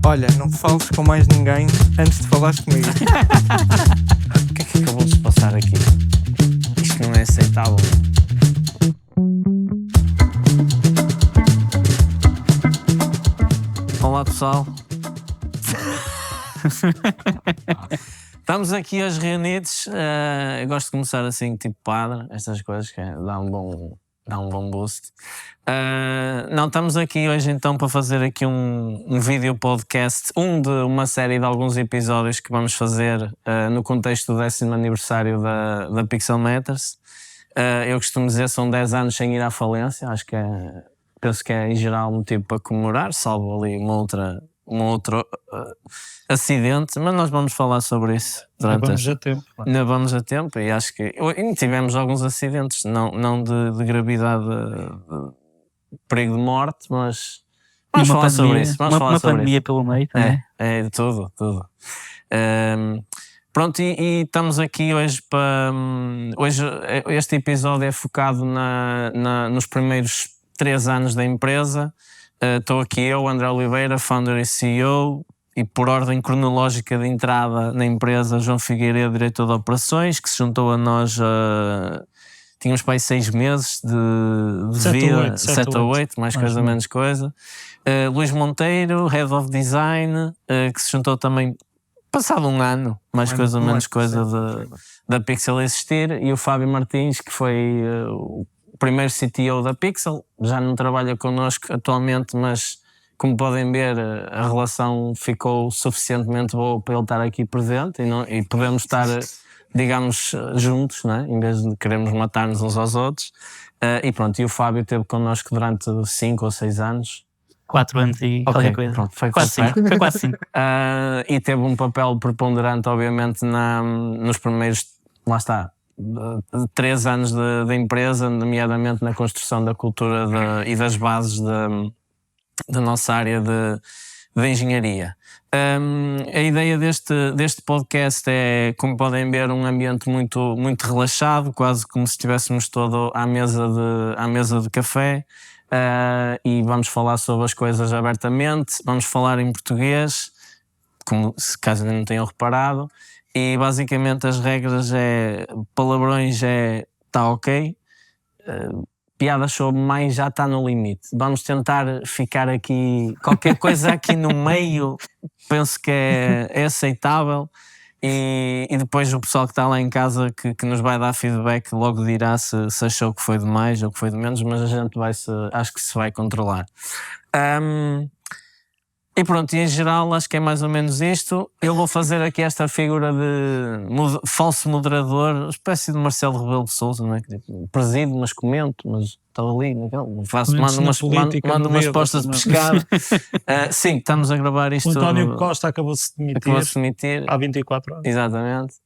Olha, não fales com mais ninguém antes de falares comigo. O que é que acabou de se passar aqui? Isto não é aceitável. Olá, pessoal. Estamos aqui hoje reunidos. Eu gosto de começar assim, tipo padre, estas coisas que dá um bom boost. Não, estamos aqui hoje então para fazer aqui um vídeo podcast, de uma série de alguns episódios que vamos fazer no contexto do 10º aniversário da Pixel Matters. Eu costumo dizer são 10 anos sem ir à falência, penso que é em geral motivo para comemorar, salvo ali um outro acidente, mas nós vamos falar sobre isso durante Ainda vamos a tempo e acho que tivemos alguns acidentes, não de gravidade, de perigo de morte, mas vamos falar sobre isso. Uma pandemia pelo meio também. É de tudo. Pronto, e estamos aqui hoje para... Hoje este episódio é focado nos primeiros 3 anos da empresa. Estou aqui eu, André Oliveira, founder e CEO, e por ordem cronológica de entrada na empresa, João Figueiredo, diretor de operações, que se juntou a nós, tínhamos para aí 6 meses de vida, 7 ou 8, mais coisa, menos coisa. Luís Monteiro, Head of Design, que se juntou também passado um ano, mais coisa, menos coisa da Pixel existir, e o Fábio Martins, que foi o primeiro CTO da Pixel, já não trabalha connosco atualmente, mas como podem ver, a relação ficou suficientemente boa para ele estar aqui presente e podemos estar, digamos, juntos, não é? Em vez de querermos matar-nos uns aos outros. E pronto, e o Fábio esteve connosco durante 5 ou 6 anos. 4 anos e qualquer coisa. Pronto, foi quase 5. Foi quase 5. E teve um papel preponderante, obviamente, nos primeiros, lá está, 3 anos da empresa, nomeadamente na construção da cultura e das bases da nossa área de engenharia. A ideia deste podcast é, como podem ver, um ambiente muito, muito relaxado, quase como se estivéssemos todos à mesa de café, e vamos falar sobre as coisas abertamente, vamos falar em português, como se caso ainda não tenham reparado, e basicamente as regras palavrões está ok, piadas sobre mais já está no limite. Vamos tentar ficar aqui, qualquer coisa aqui no meio, penso que é aceitável, e depois o pessoal que está lá em casa que nos vai dar feedback logo dirá se achou que foi de mais ou que foi de menos, mas a gente acho que se vai controlar. E pronto, e em geral acho que é mais ou menos isto. Eu vou fazer aqui esta figura de falso moderador, uma espécie de Marcelo Rebelo de Sousa, não é? Presido, mas comento, mas estou ali, mando umas postas de pescado. Sim, estamos a gravar isto. O António Costa acabou-se de demitir há 24 horas. Exatamente,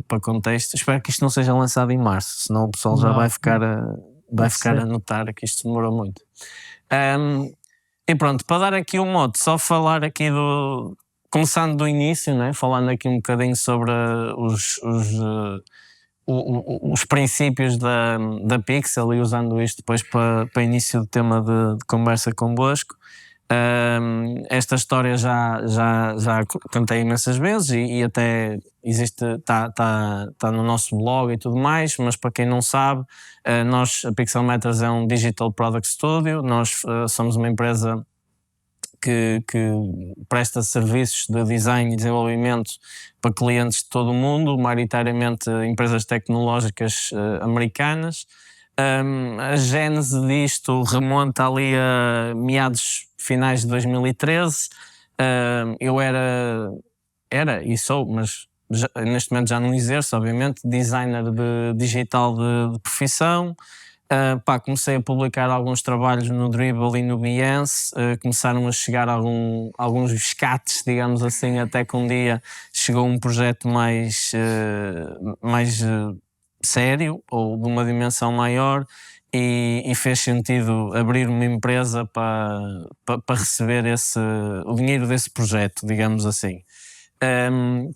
para contexto. Espero que isto não seja lançado em março, senão o pessoal já vai ficar a notar que isto demorou muito. E pronto, para dar aqui um mote, só falar aqui começando do início, né? Falando aqui um bocadinho sobre os princípios da Pixel, e usando isto depois para início do tema de conversa convosco. Esta história já contei imensas vezes e até existe, está no nosso blog e tudo mais, mas para quem não sabe, a Pixel Matters é um Digital Product Studio. Nós somos uma empresa que presta serviços de design e desenvolvimento para clientes de todo o mundo, maioritariamente empresas tecnológicas americanas. A gênese disto remonta ali a finais de 2013. Eu era e sou, mas neste momento já não exerço, obviamente, designer digital de profissão. Comecei a publicar alguns trabalhos no Dribbble e no Behance. Começaram a chegar alguns escates, digamos assim, até que um dia chegou um projeto mais sério, ou de uma dimensão maior, e fez sentido abrir uma empresa para receber o dinheiro desse projeto, digamos assim.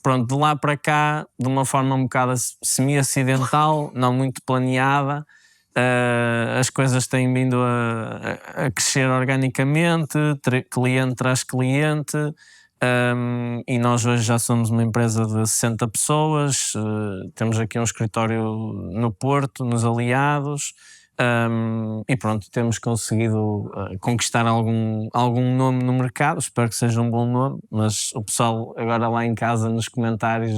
Pronto, de lá para cá, de uma forma um bocado semi-acidental, não muito planeada, as coisas têm vindo a crescer organicamente, cliente traz cliente, e nós hoje já somos uma empresa de 60 pessoas, temos aqui um escritório no Porto, nos Aliados, e pronto, temos conseguido conquistar algum nome no mercado, espero que seja um bom nome, mas o pessoal agora lá em casa nos comentários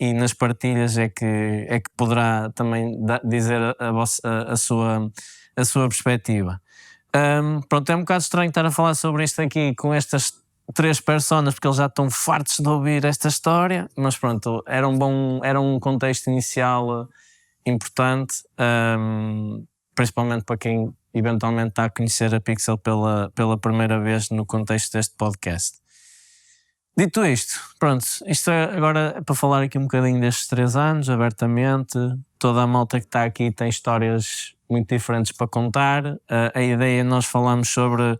e nas partilhas é que poderá também dizer a sua perspectiva. Pronto, é um bocado estranho estar a falar sobre isto aqui com estas 3 personas, porque eles já estão fartos de ouvir esta história, mas pronto, era um contexto inicial importante, principalmente para quem eventualmente está a conhecer a Pixel pela primeira vez no contexto deste podcast. Dito isto, pronto, isto agora é para falar aqui um bocadinho destes 3 anos, abertamente. Toda a malta que está aqui tem histórias muito diferentes para contar. A ideia é nós falarmos sobre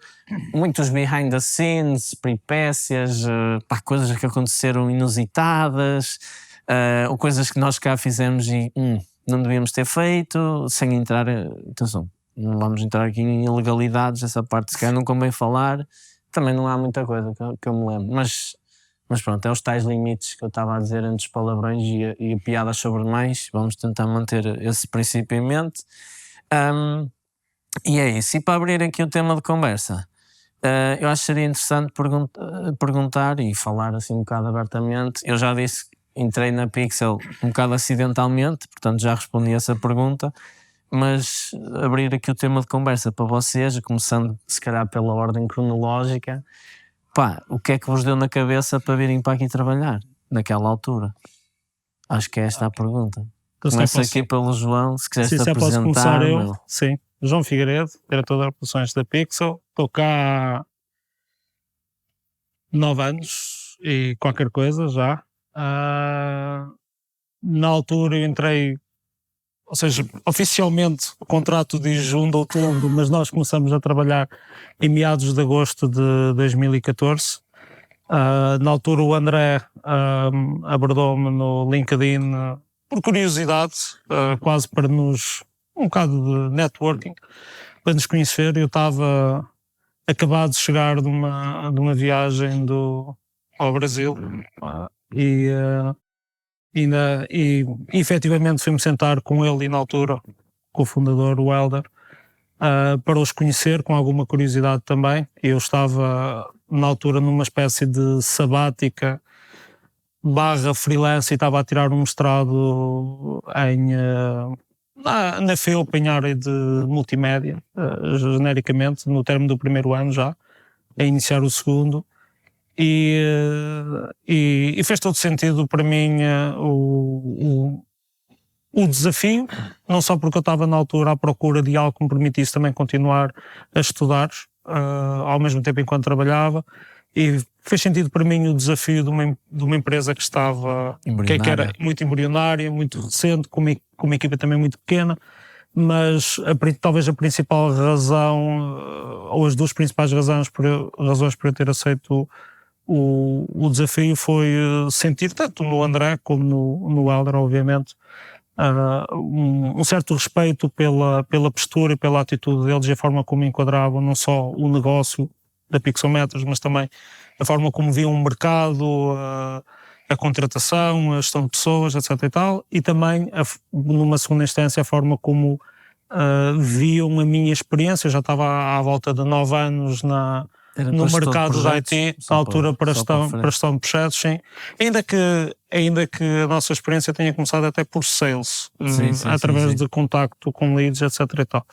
muitos behind the scenes, peripécias, coisas que aconteceram inusitadas, ou coisas que nós cá fizemos e não devíamos ter feito, sem entrar, atenção, não vamos entrar aqui em ilegalidades, essa parte se calhar não convém falar, também não há muita coisa que eu me lembro, mas pronto, é os tais limites que eu estava a dizer antes, palavrões e piadas sobre demais, vamos tentar manter esse princípio em mente. E é isso, e para abrir aqui o tema de conversa, eu acho que seria interessante perguntar e falar assim um bocado abertamente. Eu já disse que entrei na Pixel um bocado acidentalmente, portanto já respondi essa pergunta, mas abrir aqui o tema de conversa para vocês, começando se calhar pela ordem cronológica. O que é que vos deu na cabeça para virem para aqui trabalhar naquela altura? Acho que é esta a pergunta. Começo aqui pelo João, se quiseres te apresentar. Posso começar eu? Sim. João Figueiredo, diretor de operações da Pixel. Estou cá há 9 anos e qualquer coisa já. Na altura eu entrei, ou seja, oficialmente o contrato diz 1 de outubro, mas nós começamos a trabalhar em meados de agosto de 2014. Na altura o André abordou-me no LinkedIn por curiosidade, quase para nos, um bocado de networking, para nos conhecer. Eu estava acabado de chegar de uma viagem ao Brasil e efetivamente fui-me sentar com ele e na altura com o fundador, o Helder, para os conhecer com alguma curiosidade também. Eu estava na altura numa espécie de sabática / freelance e estava a tirar um mestrado na FEUP em área de multimédia, genericamente, no termo do primeiro ano já, a iniciar o segundo. E fez todo sentido para mim o desafio, não só porque eu estava na altura à procura de algo que me permitisse também continuar a estudar, ao mesmo tempo enquanto trabalhava, e fez sentido para mim o desafio de uma empresa que estava, que era muito embrionária, muito recente, com uma equipa também muito pequena, mas talvez a principal razão, ou as 2 principais razões por eu ter aceito o desafio foi sentir, tanto no André como no Helder, obviamente, um certo respeito pela postura e pela atitude deles e a forma como enquadravam não só o negócio da Pixelmetros, mas também a forma como viam o mercado, a contratação, a gestão de pessoas, etc. e tal, e também, numa segunda instância, a forma como viam a minha experiência. Eu já estava à volta de 9 anos no mercado da IT, na altura para gestão de projetos, sim. Ainda que a nossa experiência tenha começado até por sales, através de contacto com leads, etc. e tal.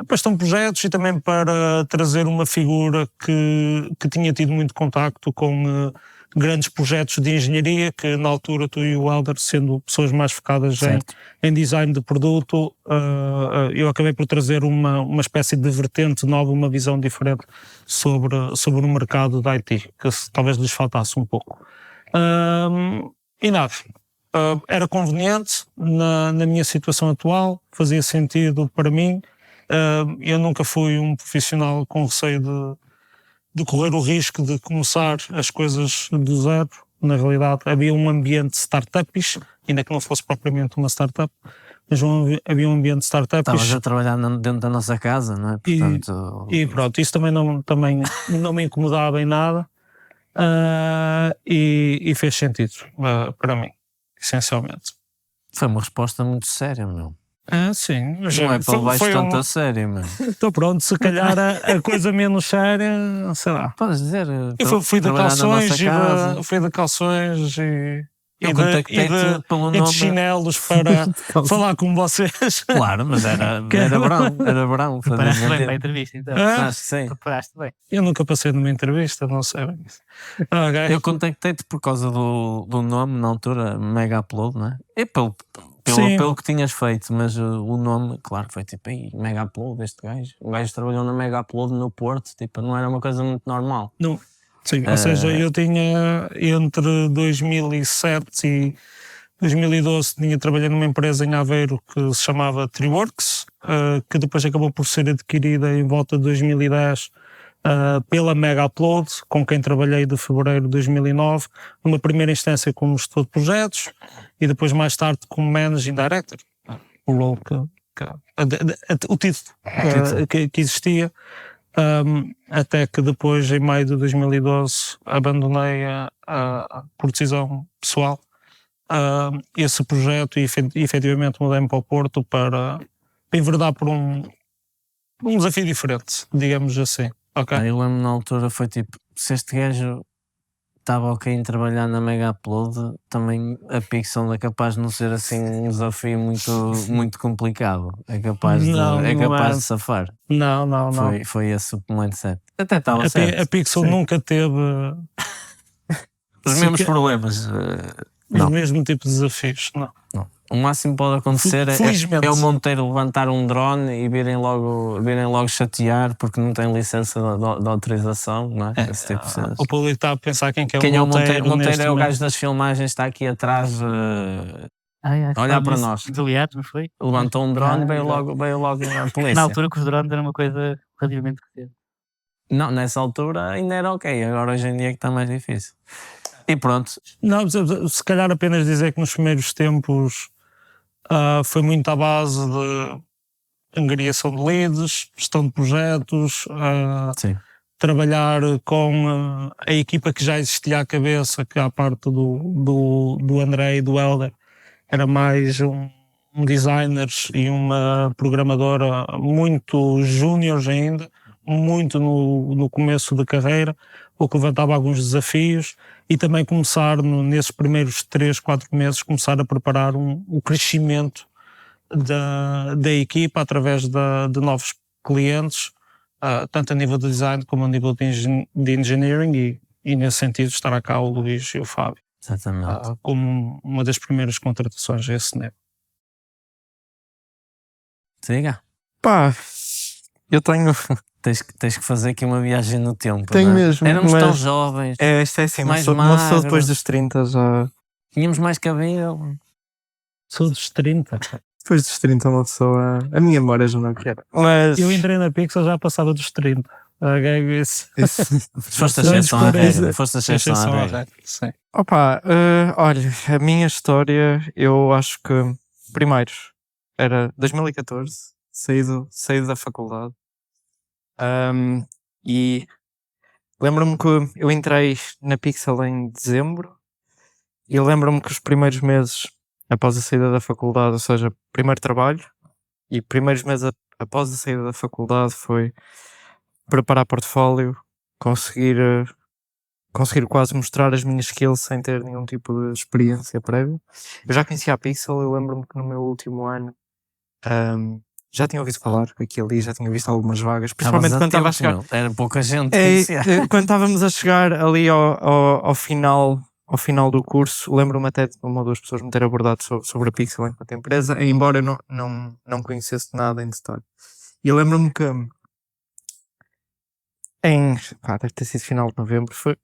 Para gestão de projetos e também para trazer uma figura que tinha tido muito contacto com grandes projetos de engenharia, que na altura tu e o Helder, sendo pessoas mais focadas em design de produto, eu acabei por trazer uma espécie de vertente nova, uma visão diferente sobre o mercado da IT, que talvez lhes faltasse um pouco. E nada, era conveniente na minha situação atual, fazia sentido para mim. Eu nunca fui um profissional com receio de correr o risco de começar as coisas do zero. Na realidade, havia um ambiente startupish, ainda que não fosse propriamente uma startup, mas havia um ambiente de startup. Estavas a trabalhar dentro da nossa casa, não é? Portanto, E pronto, isso também não me incomodava em nada. E fez sentido para mim, essencialmente. foi uma resposta muito séria, meu. Sim. Não é para levar tanto a sério, meu. Estou pronto, se calhar a coisa menos séria, sei lá. Podes dizer. Eu fui de trabalhar na nossa calções casa. fui de calções Eu contactei-te pelo e de nome. chinelos para falar com vocês. Claro, mas era verão. Preparaste bem para a entrevista, então. Acho que sim. Preparaste bem. Eu nunca passei numa entrevista, não sei bem isso. Ok. Eu contactei-te por causa do nome, na altura, Mega Upload, não é? E Sim. pelo que tinhas feito, mas o nome, claro, foi tipo, aí, Mega Upload, este gajo. O gajo trabalhou na Mega Upload no Porto, tipo, não era uma coisa muito normal. Não. Sim, ou seja, eu tinha entre 2007 e 2012 trabalhei numa empresa em Aveiro que se chamava Triworks, que depois acabou por ser adquirida em volta de 2010 pela Mega Upload, com quem trabalhei de fevereiro de 2009, numa primeira instância como gestor de projetos e depois mais tarde como Managing Director, o role o título que existia. Até que depois, em maio de 2012, abandonei por decisão pessoal esse projeto e efetivamente mudei-me para o Porto para enverdar por um desafio diferente, digamos assim. Okay? Eu lembro na altura, foi tipo, se este gajo estava ok em trabalhar na Mega Upload, também a Pixel é capaz de não ser assim um desafio muito complicado. É capaz de safar. Não. Foi esse o mindset. Até estava certo. A Pixel nunca teve os mesmos problemas. os mesmos tipos de desafios. Não. O máximo que pode acontecer é o Monteiro levantar um drone e virem logo chatear porque não tem licença de autorização, não é? Esse tipo de cenas. O público está a pensar quem é o o Monteiro. Monteiro. O Monteiro é o momento. gajo das filmagens, está aqui atrás a olhar para nós. Aliados, não foi? Levantou um drone e veio logo a polícia. Na altura que os drones eram uma coisa relativamente recente. Não, nessa altura ainda era ok, agora hoje em dia é que está mais difícil. E pronto. Não, se calhar apenas dizer que nos primeiros tempos foi muito à base de angariação de leads, gestão de projetos, Sim. trabalhar com a equipa que já existia à cabeça, que à parte do André e do Helder era mais um designers e uma programadora muito júniores ainda, muito no começo da carreira, o que levantava alguns desafios e também começar nesses primeiros 3-4 meses começar a preparar o crescimento da equipa através de novos clientes, tanto a nível de design como a nível de engineering e nesse sentido estará cá o Luís e o Fábio. Exatamente. Como uma das primeiras contratações a esse nível. Siga. Pá, eu tenho. Tens que fazer aqui uma viagem no tempo. Tenho não é? mesmo. Éramos tão mas jovens, isto é assim, mais uma pessoa magros. depois dos 30 já. tínhamos mais cabelo. Sou dos 30. Depois dos 30 uma pessoa. A minha memória já não quer. Mas. Eu entrei na Pixel já passava dos 30. Isso. Foste a exceção à regra. Foste a exceção à regra. Sim. Opa, olha, a minha história, eu acho que primeiro era 2014, saí da faculdade. E lembro-me que eu entrei na Pixel em dezembro e lembro-me que os primeiros meses após a saída da faculdade, ou seja, primeiro trabalho e primeiros meses após a saída da faculdade foi preparar portfólio, conseguir quase mostrar as minhas skills sem ter nenhum tipo de experiência prévia. Eu já conhecia a Pixel, eu lembro-me que no meu último ano já tinha ouvido falar aqui ali, já tinha visto algumas vagas, principalmente quando estava a chegar. Era pouca gente. conhecia. Quando estávamos a chegar ali ao final do curso, lembro-me até de uma ou duas pessoas me ter abordado sobre a Pixel enquanto empresa, embora eu não conhecesse nada em detalhe. E eu lembro-me que deve ter sido final de novembro, foi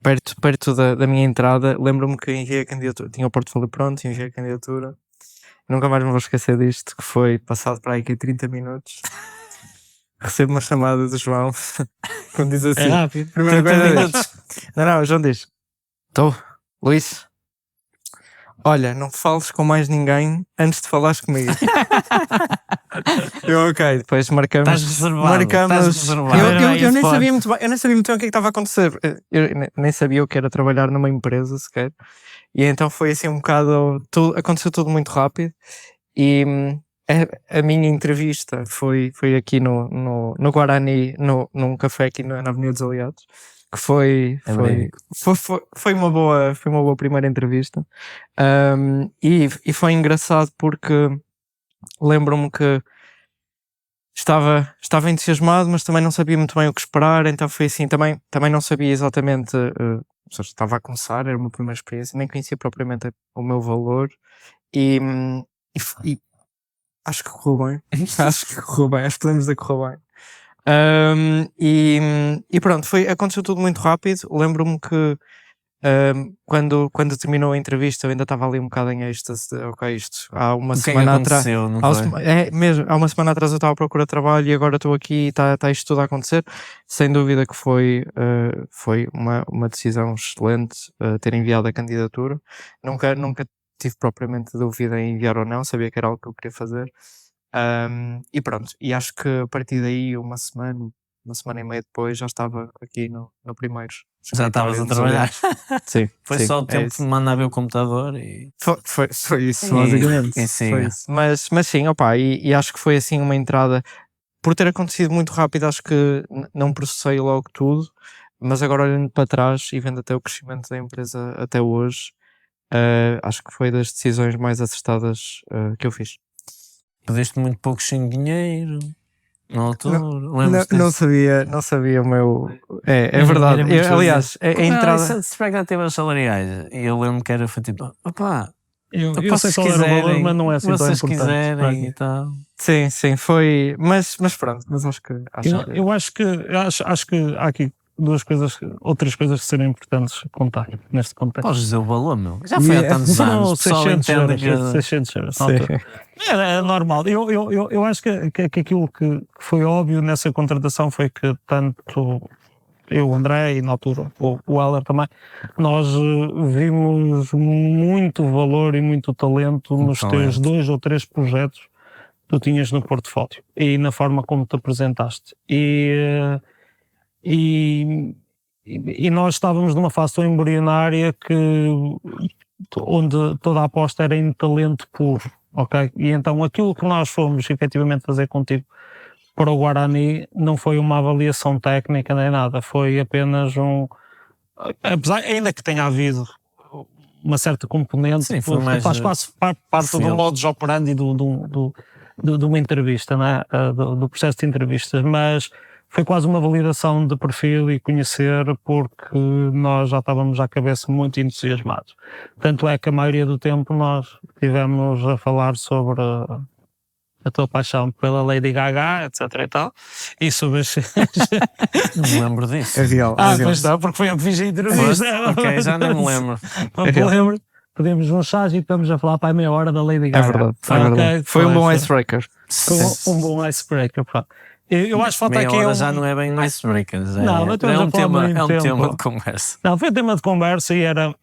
perto da minha entrada, lembro-me que enviei a candidatura, tinha o portfólio pronto, enviei a candidatura. Nunca mais me vou esquecer disto, que foi passado para aí que 30 minutos. Recebo uma chamada do João, quando diz assim. É rápido. Primeira coisa diz. Não, o João diz. Estou, Luís. olha, não fales com mais ninguém antes de falares comigo. Eu, ok, depois marcamos. Estás reservado. Marcamos. Estás reservado. Eu nem sabia muito bem, eu nem sabia muito bem o que é que estava a acontecer. Eu nem sabia o que era trabalhar numa empresa sequer. E então foi assim um bocado. Aconteceu tudo muito rápido. E a minha entrevista foi aqui no Guarani, num café aqui na Avenida dos Aliados. Que foi uma boa primeira entrevista. E foi engraçado porque lembro-me que estava entusiasmado, mas também não sabia muito bem o que esperar, então foi assim, também não sabia exatamente, ou seja, estava a começar, era uma primeira experiência, nem conhecia propriamente o meu valor e acho que correu bem, acho que podemos dizer que correu bem. E pronto, aconteceu tudo muito rápido. Lembro-me que quando terminou a entrevista eu ainda estava ali um bocado em êxtase de, ok, isto há uma semana atrás há uma semana atrás eu estava à procura de trabalho e agora estou aqui e está isto tudo a acontecer. Sem dúvida que foi uma decisão excelente ter enviado a candidatura. Nunca tive propriamente dúvida em enviar ou não, sabia que era algo que eu queria fazer. E pronto, e acho que a partir daí uma semana e meia depois já estava aqui no primeiro. Já estavas a trabalhar. Sim. Foi só o tempo de mandar ver o computador e... Foi isso, basicamente. Foi isso. Mas sim, opa, e acho que foi assim uma entrada, por ter acontecido muito rápido, acho que não processei logo tudo, mas agora olhando para trás e vendo até o crescimento da empresa até hoje, acho que foi das decisões mais acertadas que eu fiz. Pediste muito pouco sem dinheiro na altura, não sabia o meu... É verdade. Aliás, a entrada... expectativas salariais, e eu lembro que foi tipo, opá, eu sei qual era o valor, mas não é assim tão importante. Quiserem e tal. Sim, foi... Mas pronto, mas acho que... Eu acho que há aqui outras coisas que serem importantes contar neste contexto. Podes dizer o valor, meu. Já foi há tantos anos. 600 euros. É normal. Eu acho que aquilo que foi óbvio nessa contratação foi que tanto eu, o André, e na altura o Heller também, nós vimos muito valor e muito talento nos teus 2 ou 3 projetos que tu tinhas no portfólio e na forma como te apresentaste. E nós estávamos numa fase tão embrionária onde toda a aposta era em talento puro, ok? E então aquilo que nós fomos efetivamente fazer contigo para o Guarani não foi uma avaliação técnica nem nada, foi apenas apesar, ainda que tenha havido uma certa componente, sim, faz quase parte do modus operandi de uma entrevista, né? do processo de entrevistas, mas foi quase uma validação de perfil e conhecer, porque nós já estávamos à cabeça muito entusiasmados. Tanto é que a maioria do tempo nós estivemos a falar sobre a tua paixão pela Lady Gaga, etc e tal, e sobre as... Não me lembro disso. É real. Pois não, porque foi eu que fiz a entrevista. Ok, já nem me lembro. Não me lembro. Pedimos um chá e estamos a falar para a meia hora da Lady Gaga. É verdade. Foi um bom icebreaker. Foi um bom icebreaker, pronto. Eu acho que falta aqui já não é bem um icebreaker. É um tema de conversa. Não, foi um tema de conversa e era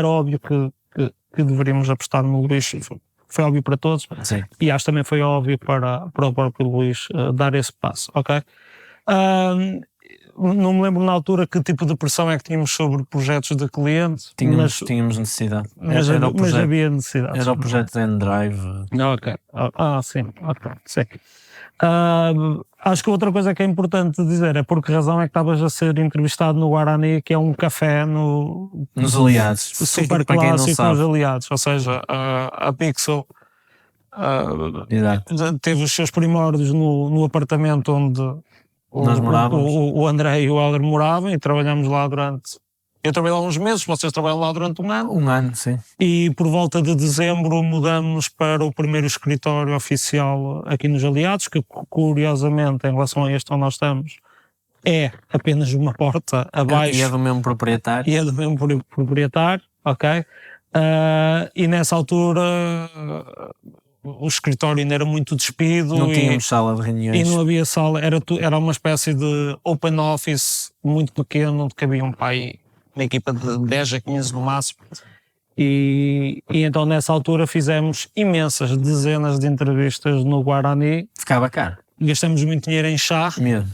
óbvio que deveríamos apostar no Luís. Foi óbvio para todos. Sim. E acho que também foi óbvio para o próprio Luís dar esse passo, ok? Não me lembro na altura que tipo de pressão é que tínhamos sobre projetos de cliente. Tínhamos necessidade. Mas havia necessidade. Era o projeto de Endrive. Ok. Sim. Ok. Sim. Acho que outra coisa que é importante dizer é por que razão é que estavas a ser entrevistado no Guarani, que é um café nos Aliados, super clássico nos Aliados, ou seja, a Pixel teve os seus primórdios no apartamento onde nós morávamos. O André e o Heller moravam, e trabalhamos lá eu trabalhei lá uns meses, vocês trabalham lá durante um ano. Um ano, sim. E por volta de dezembro mudamos para o primeiro escritório oficial aqui nos Aliados, que curiosamente, em relação a este onde nós estamos, é apenas uma porta abaixo. E é do mesmo proprietário. Ok. E nessa altura o escritório ainda era muito despido. Não tínhamos sala de reuniões. E não havia sala, era uma espécie de open office muito pequeno, onde cabia um pai, uma equipa de 10 a 15 no máximo, E então nessa altura fizemos imensas dezenas de entrevistas no Guarani, Ficava caro. gastamos muito dinheiro em chá. Mesmo.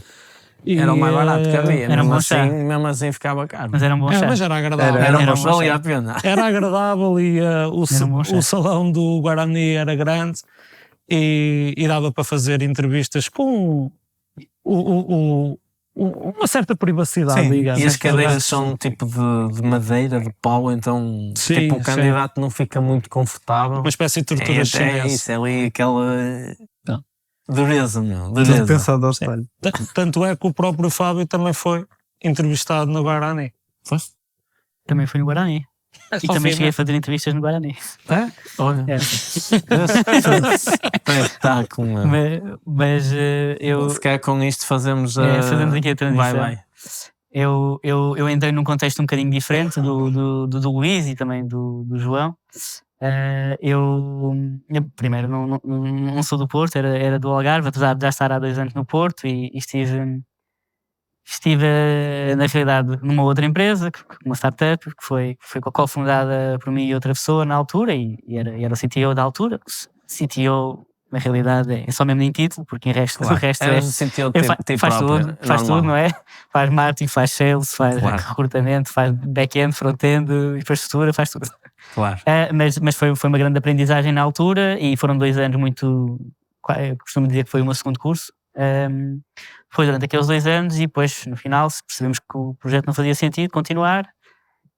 E, Era o mais barato que havia. Era um bom chá. Mesmo assim ficava caro. Mas era um bom chá. mas era agradável. Era Era uma um bom valia chá. a pena. Era agradável e Era um bom chá. o salão do Guarani era grande e dava para fazer entrevistas com uma certa privacidade, Sim, digamos. E as cadeiras são tipo de madeira, de pau, então Sim, tipo, o sim. candidato não fica muito confortável. Uma espécie de tortura É chinesa. isso, é ali aquela Não. dureza, meu. Tudo Dureza. pensado ao espelho. Tanto é que o próprio Fábio também foi entrevistado no Guarani. Foste? Também fui no Guarani. E também cheguei a fazer entrevistas no Guarani. Olha. É. Espetáculo, meu. Mas eu. Se calhar com isto fazemos a. Fazemos aqui a transição. Vai. Eu entrei num contexto um bocadinho diferente do Luís e também do João. Eu primeiro não sou do Porto, era do Algarve, apesar de já estar há 2 anos no Porto e estive na realidade numa outra empresa, uma startup, que foi cofundada por mim e outra pessoa na altura e era o CTO da altura. CTO na realidade é só mesmo em título, porque o resto Era no sentido de ter faz tudo, não é? Faz marketing, faz sales, faz recrutamento, faz back-end, front-end, infraestrutura, faz tudo. Claro. Mas foi uma grande aprendizagem na altura e foram 2 anos muito. Eu costumo dizer que foi o meu segundo curso. Foi durante aqueles 2 anos e depois no final percebemos que o projeto não fazia sentido continuar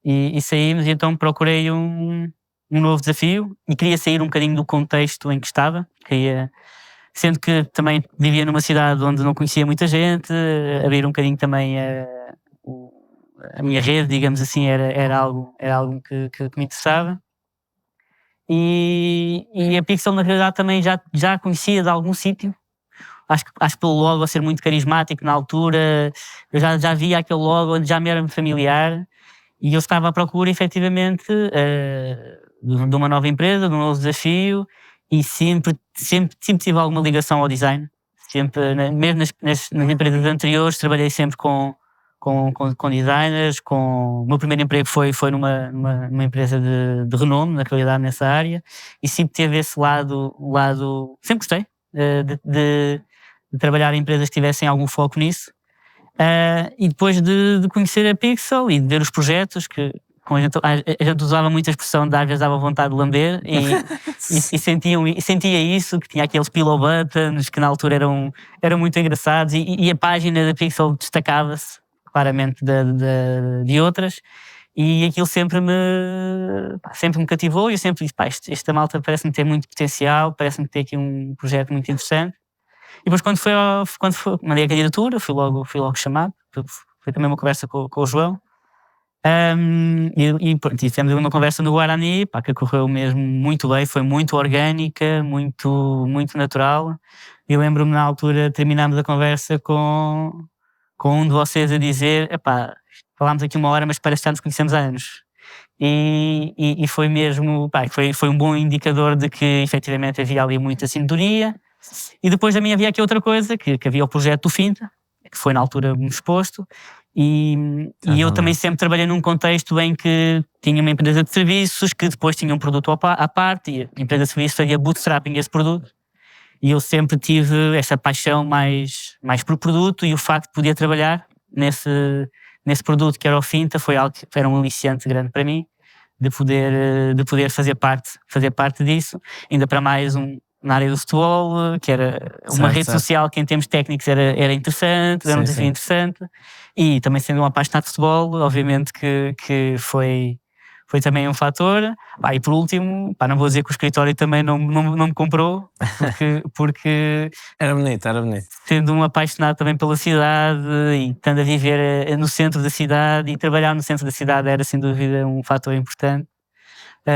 e saímos e então procurei um novo desafio e queria sair um bocadinho do contexto em que estava, sendo que também vivia numa cidade onde não conhecia muita gente, abrir um bocadinho também a minha rede, digamos assim, era algo que me interessava. E a Pixel na realidade também já conhecia de algum sítio. Acho que pelo logo a ser muito carismático na altura, eu já via aquele logo onde já me era familiar e eu estava à procura efetivamente de uma nova empresa, de um novo desafio e sempre tive alguma ligação ao design. Mesmo nas empresas anteriores trabalhei sempre com designers. O meu primeiro emprego foi numa empresa de renome, na realidade, nessa área, e sempre teve esse lado sempre gostei de trabalhar em empresas que tivessem algum foco nisso. E depois de conhecer a Pixel e de ver os projetos, que a gente usava muita expressão de às vezes dava vontade de lamber e sentia isso, que tinha aqueles pillow buttons que na altura eram muito engraçados e a página da Pixel destacava-se claramente de outras e aquilo sempre me cativou e eu sempre disse, esta malta parece-me ter muito potencial, parece-me ter aqui um projeto muito interessante. E depois quando mandei a candidatura, fui logo chamado, foi também uma conversa com o João. E tivemos uma conversa no Guarani, que correu mesmo muito bem, foi muito orgânica, muito natural. E lembro-me na altura, terminámos a conversa com um de vocês a dizer, falámos aqui 1 hora, mas parece que já nos conhecemos há anos. E foi mesmo, foi um bom indicador de que efetivamente havia ali muita sintonia. E depois também havia aqui outra coisa, que havia o projeto do Finta, que foi na altura exposto, e eu também sempre trabalhei num contexto em que tinha uma empresa de serviços que depois tinha um produto à parte e a empresa de serviços fazia bootstrapping esse produto e eu sempre tive essa paixão mais por produto e o facto de poder trabalhar nesse produto que era o Finta foi algo que era um aliciante grande para mim de poder fazer parte disso, ainda para mais na área do futebol, que era uma rede social que em termos técnicos era interessante, era um desafio interessante, e também sendo um apaixonado de futebol, obviamente que foi também um fator. E por último, não vou dizer que o escritório também não me comprou, porque Era bonito. Sendo um apaixonado também pela cidade e estando a viver no centro da cidade e trabalhar no centro da cidade era sem dúvida um fator importante.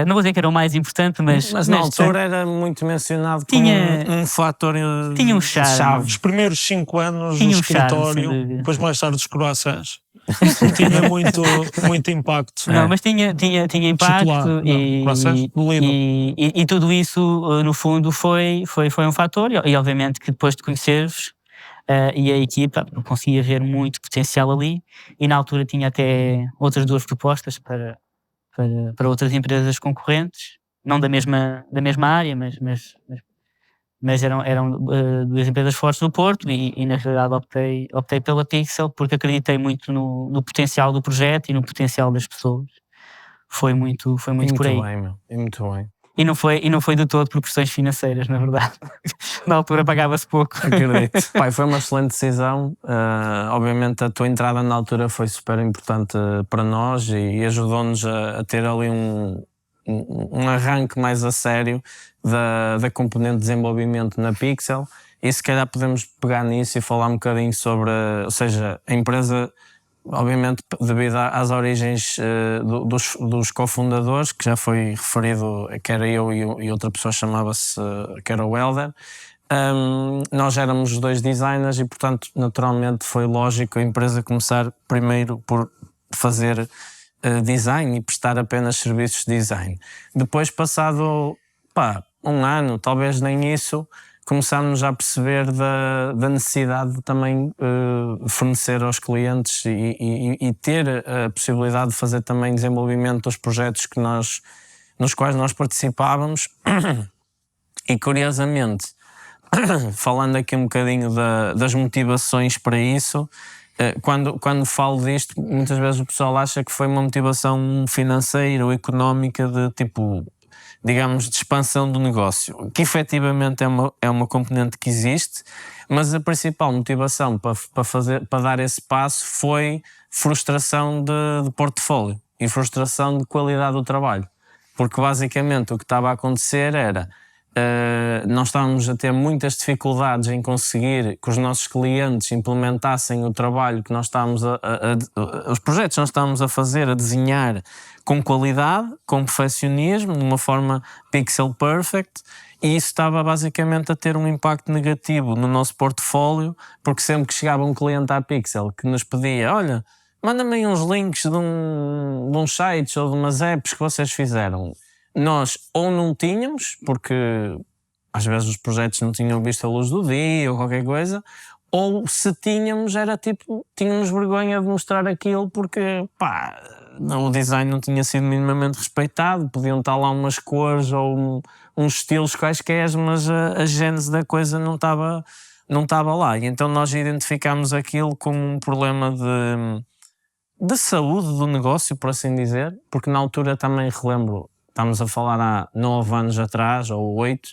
Não vou dizer que era o mais importante, mas na altura era muito mencionado como um fator tinha um charme. Os primeiros 5 anos Tinha no um charme, escritório, depois mais tarde os croissants. Tinha muito impacto. Não, mas tinha impacto e tudo isso no fundo foi um fator e obviamente que depois de conhecer-vos e a equipa conseguia ver muito potencial ali e na altura tinha até outras 2 propostas para para outras empresas concorrentes, não da mesma área, mas eram duas empresas fortes no Porto e na realidade optei pela Pixel porque acreditei muito no potencial do projeto e no potencial das pessoas. Foi muito por aí. Bem, meu. E muito bem. E não foi de todo por questões financeiras, na verdade. Na altura pagava-se pouco. Acredito. Pai, foi uma excelente decisão. Obviamente a tua entrada na altura foi super importante para nós e ajudou-nos a ter ali um arranque mais a sério da componente de desenvolvimento na Pixel. E se calhar podemos pegar nisso e falar um bocadinho sobre, ou seja, a empresa, obviamente devido às origens dos cofundadores, que já foi referido, que era eu e outra pessoa chamava-se, que era o Helder. Nós éramos os dois designers e portanto naturalmente foi lógico a empresa começar primeiro por fazer design e prestar apenas serviços de design. Depois, passado um ano, talvez nem isso, começámos a perceber da necessidade de também fornecer aos clientes e ter a possibilidade de fazer também desenvolvimento dos projetos nos quais nós participávamos. E curiosamente, falando aqui um bocadinho das motivações para isso, quando falo disto, muitas vezes o pessoal acha que foi uma motivação financeira ou económica de tipo, digamos, de expansão do negócio, que efetivamente é uma componente que existe, mas a principal motivação para dar esse passo foi frustração de portfólio e frustração de qualidade do trabalho, porque basicamente o que estava a acontecer era nós estávamos a ter muitas dificuldades em conseguir que os nossos clientes implementassem o trabalho que nós estávamos os projetos que nós estávamos a fazer, a desenhar com qualidade, com perfeccionismo, de uma forma pixel perfect, e isso estava basicamente a ter um impacto negativo no nosso portfólio, porque sempre que chegava um cliente à Pixel que nos pedia, olha, manda-me aí uns links de uns sites ou de umas apps que vocês fizeram, nós ou não tínhamos, porque às vezes os projetos não tinham visto a luz do dia ou qualquer coisa, ou se tínhamos, era tipo, tínhamos vergonha de mostrar aquilo porque, o design não tinha sido minimamente respeitado, podiam estar lá umas cores ou uns estilos quaisquer, mas a gênese da coisa não estava lá. E então nós identificámos aquilo como um problema de saúde do negócio, por assim dizer, porque na altura também relembro, estamos a falar há 9 anos atrás, ou 8,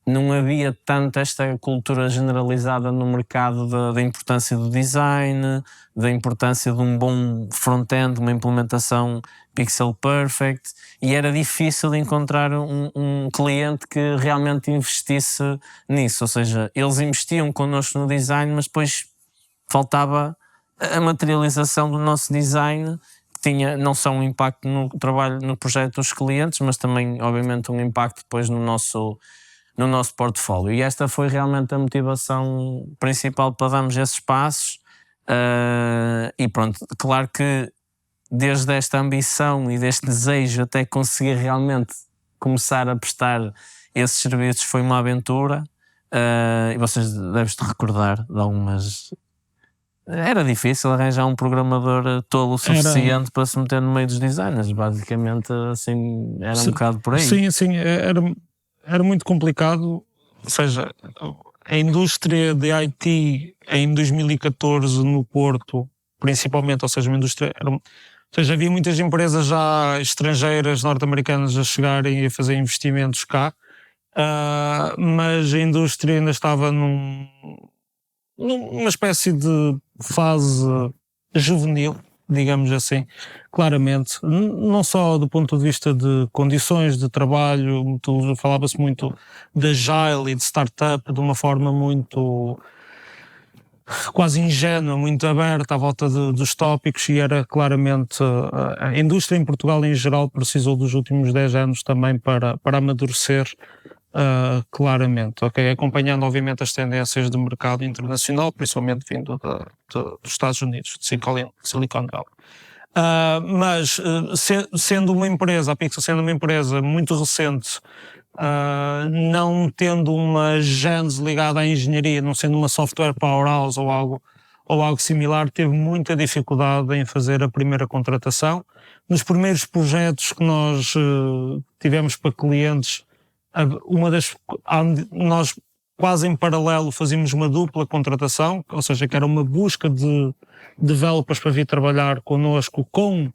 não havia tanto esta cultura generalizada no mercado da importância do design, da importância de um bom front-end, uma implementação pixel perfect, e era difícil de encontrar um cliente que realmente investisse nisso, ou seja, eles investiam connosco no design, mas depois faltava a materialização do nosso design, que tinha não só um impacto no trabalho, no projeto dos clientes, mas também, obviamente, um impacto depois no nosso portfólio. E esta foi realmente a motivação principal para darmos esses passos. E pronto, claro que desde esta ambição e deste desejo até conseguir realmente começar a prestar esses serviços foi uma aventura. E vocês devem-se recordar de algumas... Era difícil arranjar um programador tolo o suficiente para se meter no meio dos designers, basicamente, assim, era um bocado por aí. Sim, era muito complicado, ou seja, a indústria de IT em 2014 no Porto, principalmente, ou seja, uma indústria... ou seja, havia muitas empresas já estrangeiras, norte-americanas, a chegarem e a fazer investimentos cá, mas a indústria ainda estava numa espécie de fase juvenil, digamos assim, claramente, não só do ponto de vista de condições de trabalho, falava-se muito de agile e de startup de uma forma muito quase ingênua, muito aberta à volta dos tópicos, e era claramente a indústria em Portugal em geral precisou dos últimos 10 anos também para amadurecer claramente, ok? Acompanhando obviamente as tendências do mercado internacional, principalmente vindo dos Estados Unidos, de Silicon Valley. Mas sendo uma empresa, a Pixel sendo uma empresa muito recente, não tendo uma gênese ligada à engenharia, não sendo uma software powerhouse ou algo ou algo similar, teve muita dificuldade em fazer a primeira contratação. Nos primeiros projetos que nós tivemos para clientes, nós quase em paralelo fazíamos uma dupla contratação, ou seja, que era uma busca de developers para vir trabalhar connosco com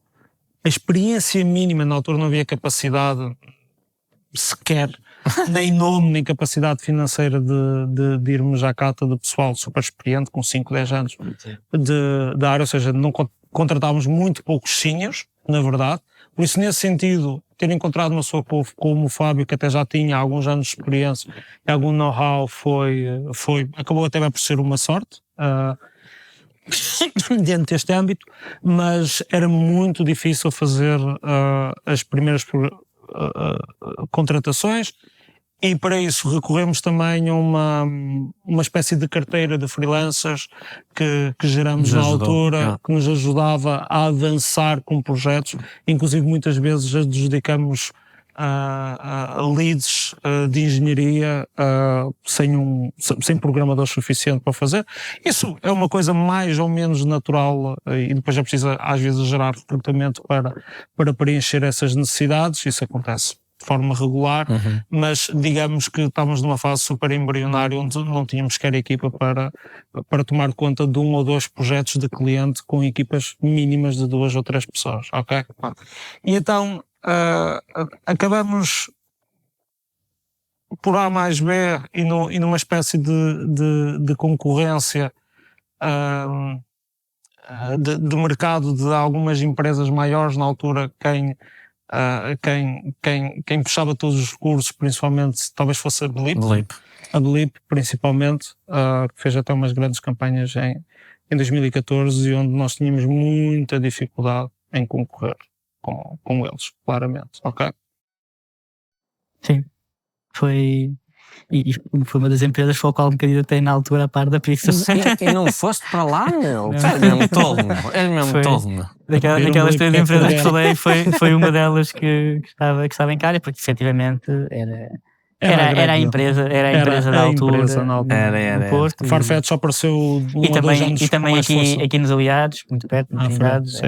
a experiência mínima. Na altura não havia capacidade sequer, nem nome, nem capacidade financeira de irmos à cata de pessoal super experiente, com 5, 10 anos de área, ou seja, não contratávamos muito poucos seniors, na verdade. Por isso, nesse sentido, ter encontrado uma pessoa como o Fábio, que até já tinha alguns anos de experiência e algum know-how, acabou até por ser uma sorte dentro deste âmbito, mas era muito difícil fazer as primeiras contratações, e para isso recorremos também a uma espécie de carteira de freelancers que geramos na altura, que nos ajudava a avançar com projetos. Inclusive muitas vezes adjudicamos leads de engenharia sem programador suficiente para fazer. Isso é uma coisa mais ou menos natural, e depois já precisa às vezes gerar recrutamento para preencher essas necessidades. Isso acontece de forma regular, mas digamos que estávamos numa fase super embrionária onde não tínhamos sequer equipa para tomar conta de 1 ou 2 projetos de cliente com equipas mínimas de 2 ou 3 pessoas, ok? E então acabamos por A mais B e numa espécie de concorrência de mercado de algumas empresas maiores. Na altura quem puxava todos os recursos, principalmente, talvez fosse a Blip principalmente, que fez até umas grandes campanhas em 2014, e onde nós tínhamos muita dificuldade em concorrer com eles, claramente, ok? Sim, foi uma das empresas com a qual me candidatei na altura a par da Pixel. E não foste para lá, meu? És mesmo tolo, meu. És mesmo tolo, meu. Daquelas 3 empresas que falei, foi uma delas que estava em calha, porque efetivamente era a empresa da altura. Era. No Porto. Farfetch só apareceu 1 ou 2 anos. E também aqui nos Aliados, muito perto, nos Aliados.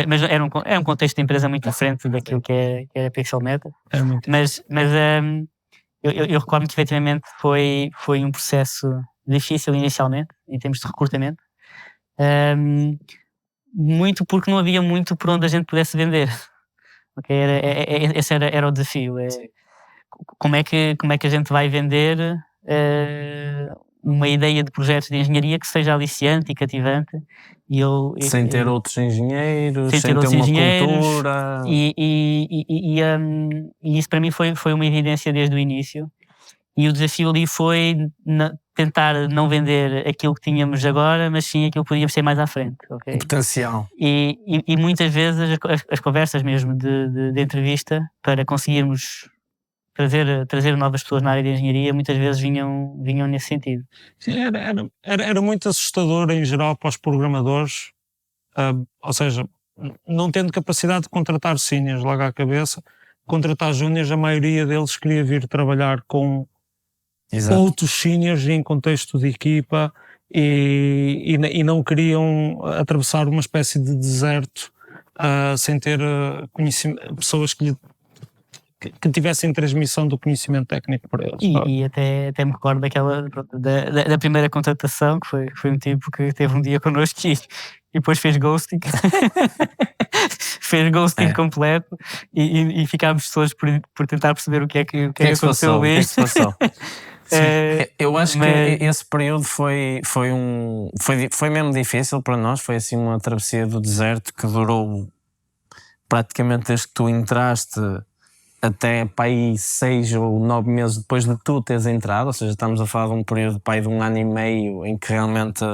Mas era um contexto de empresa muito diferente daquilo que é a Pixel Meta. Mas eu recordo que efetivamente foi um processo difícil inicialmente, em termos de recrutamento. Muito porque não havia muito por onde a gente pudesse vender. Okay? Esse era o desafio. Como é que a gente vai vender uma ideia de projetos de engenharia que seja aliciante e cativante, sem ter outros engenheiros, sem ter uma cultura. E isso para mim foi uma evidência desde o início. E o desafio ali foi tentar não vender aquilo que tínhamos agora, mas sim aquilo que podíamos ter mais à frente. Okay? Potencial. E muitas vezes as conversas mesmo de entrevista, para conseguirmos trazer novas pessoas na área de engenharia, muitas vezes vinham nesse sentido. Sim, era muito assustador em geral para os programadores, ou seja, não tendo capacidade de contratar seniors logo à cabeça, contratar júniors, a maioria deles queria vir trabalhar com outros seniors em contexto de equipa, e não queriam atravessar uma espécie de deserto sem ter pessoas que tivessem transmissão do conhecimento técnico para eles. E até me recordo da primeira contratação, que foi um tipo que teve um dia connosco e depois fez ghosting. Fez ghosting completo, e ficámos todos por tentar perceber o que é que aconteceu ali. Eu acho que esse período foi mesmo difícil para nós. Foi assim uma travessia do deserto que durou praticamente desde que tu entraste até para aí 6 ou 9 meses depois de tu teres entrado. Ou seja, estamos a falar de um período de 1 ano e meio em que realmente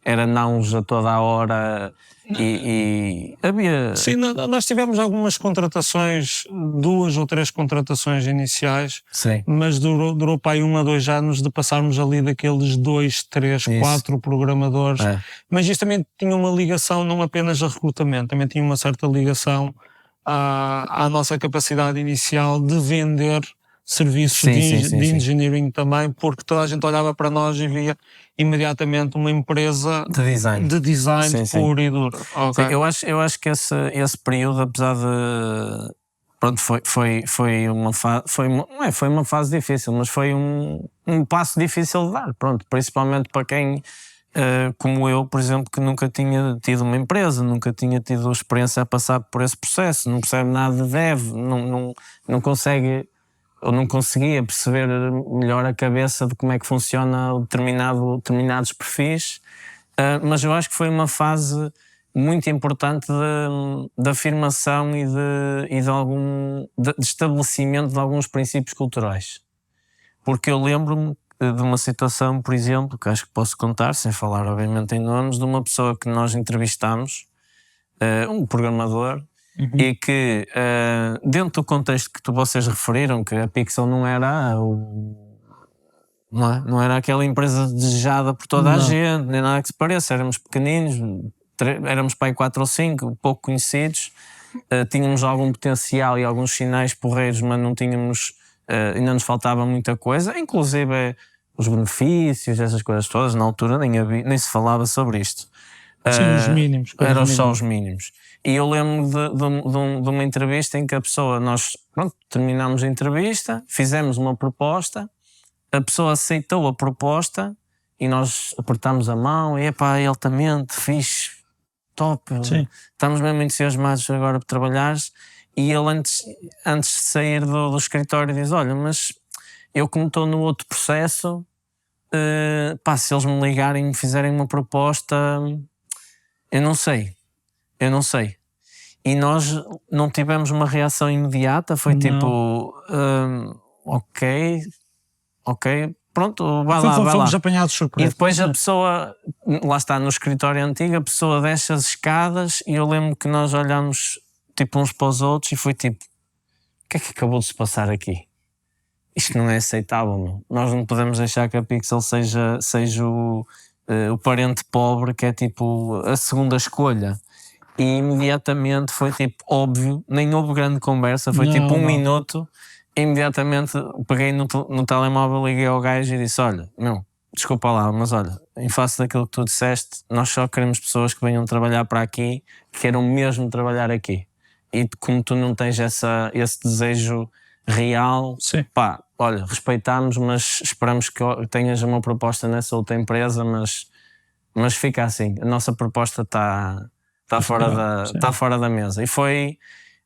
era nãos a toda a hora, e havia... Sim, nós tivemos algumas contratações, 2 ou 3 contratações iniciais. Sim. Mas durou para aí 1 a 2 anos de passarmos ali daqueles 2, 3, 4 programadores. Mas isto também tinha uma ligação não apenas a recrutamento, também tinha uma certa ligação à nossa capacidade inicial de vender serviços de engineering também, porque toda a gente olhava para nós e via imediatamente uma empresa de design pura e dura. Okay. Sim, eu acho que esse período, apesar de pronto, foi uma fase difícil, mas foi um passo difícil de dar, pronto, principalmente para quem como eu, por exemplo, que nunca tinha tido uma empresa, nunca tinha tido experiência a passar por esse processo, não percebe nada de dev, não consegue ou não conseguia perceber melhor a cabeça de como é que funciona determinados perfis, mas eu acho que foi uma fase muito importante de afirmação e de estabelecimento de alguns princípios culturais. Porque eu lembro-me de uma situação, por exemplo, que acho que posso contar, sem falar obviamente em nomes, de uma pessoa que nós entrevistámos, um programador, e que dentro do contexto que vocês referiram, que a Pixel não era não era aquela empresa desejada por toda a gente, nem nada que se pareça, éramos pequeninos, éramos para aí 4 ou 5, pouco conhecidos, tínhamos algum potencial e alguns sinais porreiros, mas não tínhamos, ainda nos faltava muita coisa, inclusive os benefícios, essas coisas todas, na altura nem se falava sobre isto. Sim, os mínimos. Eram só os mínimos. E eu lembro de uma entrevista em que a pessoa, nós terminámos a entrevista, fizemos uma proposta, a pessoa aceitou a proposta e nós apertámos a mão e altamente, fixe, top, sim. Estamos mesmo entusiasmados agora por trabalhares. E ele antes de sair do escritório diz, olha, mas eu como estou no outro processo, se eles me ligarem e me fizerem uma proposta, eu não sei. E nós não tivemos uma reação imediata, foi tipo, ok, pronto, vai lá. Fomos apanhados de surpresa. E depois a pessoa, lá está, no escritório antigo, a pessoa desce as escadas e eu lembro que nós olhámos tipo uns para os outros e foi tipo, o que é que acabou de se passar aqui? Isto não é aceitável, não. Nós não podemos deixar que a Pixel seja o parente pobre, que é tipo a segunda escolha. E imediatamente foi tipo óbvio, nem houve grande conversa, foi tipo um minuto. Imediatamente peguei no telemóvel, liguei ao gajo e disse, olha, desculpa lá, mas olha, em face daquilo que tu disseste, nós só queremos pessoas que venham trabalhar para aqui, que queiram mesmo trabalhar aqui. E como tu não tens esse desejo real, olha, respeitamos, mas esperamos que tenhas uma proposta nessa outra empresa, mas fica assim, a nossa proposta está fora da mesa. E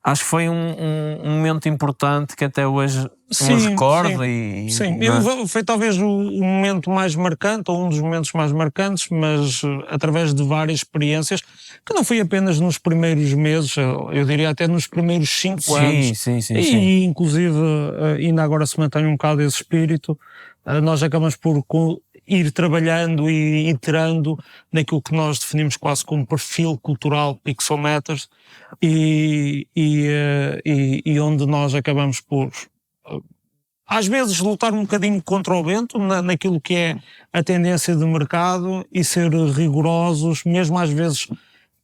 acho que foi um momento importante que até hoje me recordo. Sim. Foi talvez o momento mais marcante, ou um dos momentos mais marcantes, mas através de várias experiências, que não foi apenas nos primeiros meses, eu diria até nos primeiros 5 anos. Sim. E inclusive ainda agora se mantém um bocado esse espírito. Nós acabamos por ir trabalhando e iterando naquilo que nós definimos quase como perfil cultural Pixelmatters e onde nós acabamos por às vezes lutar um bocadinho contra o vento naquilo que é a tendência de mercado e ser rigorosos, mesmo às vezes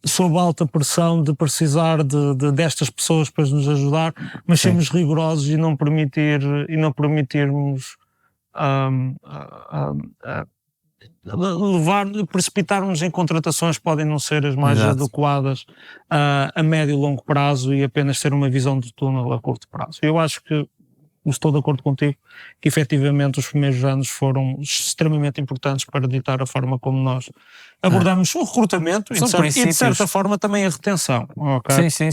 sob alta pressão de precisar destas pessoas para nos ajudar, mas sermos rigorosos e não permitirmos precipitar-nos em contratações que podem não ser as mais adequadas a médio e longo prazo e apenas ter uma visão de túnel a curto prazo. Eu acho que estou de acordo contigo que efetivamente os primeiros anos foram extremamente importantes para ditar a forma como nós abordamos o recrutamento e de certa forma também a retenção. Okay? Sim.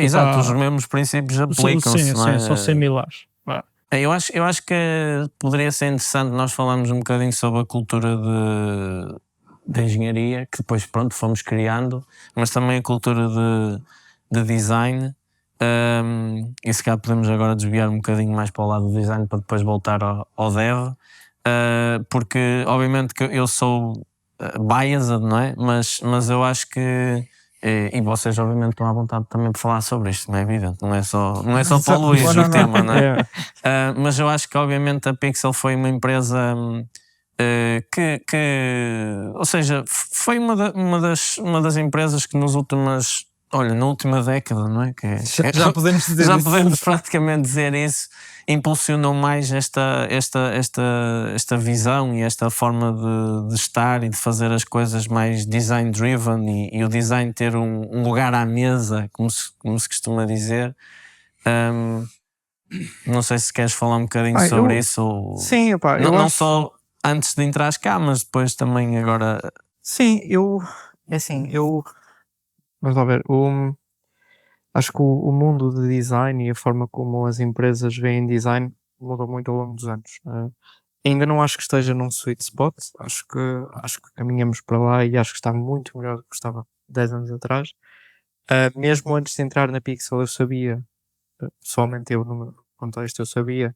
Exato, os mesmos princípios aplicam-se. São similares. Eu acho que poderia ser interessante nós falarmos um bocadinho sobre a cultura de engenharia, que depois fomos criando, mas também a cultura de design, e se calhar podemos agora desviar um bocadinho mais para o lado do design para depois voltar ao dev, porque obviamente que eu sou biased, não é? Mas eu acho que e vocês obviamente estão à vontade também para falar sobre isto, não é evidente, não é só para o Luís o tema, não é? Mas eu acho que obviamente a Pixel foi uma empresa ou seja, foi uma das empresas que nos últimos olha, na última década, não é? Já podemos dizer já isso. podemos praticamente dizer isso, impulsionou mais esta visão e esta forma de estar e de fazer as coisas mais design-driven e o design ter um lugar à mesa, como se costuma dizer. Não sei se queres falar um bocadinho sobre isso. Ou... Sim, opá, não só antes de entrar cá, mas depois também agora... Sim, vamos lá ver, acho que o mundo de design e a forma como as empresas veem design mudou muito ao longo dos anos. Ainda não acho que esteja num sweet spot, acho que caminhamos para lá e acho que está muito melhor do que estava 10 anos atrás. Mesmo antes de entrar na Pixel eu sabia, pessoalmente eu no meu contexto, eu sabia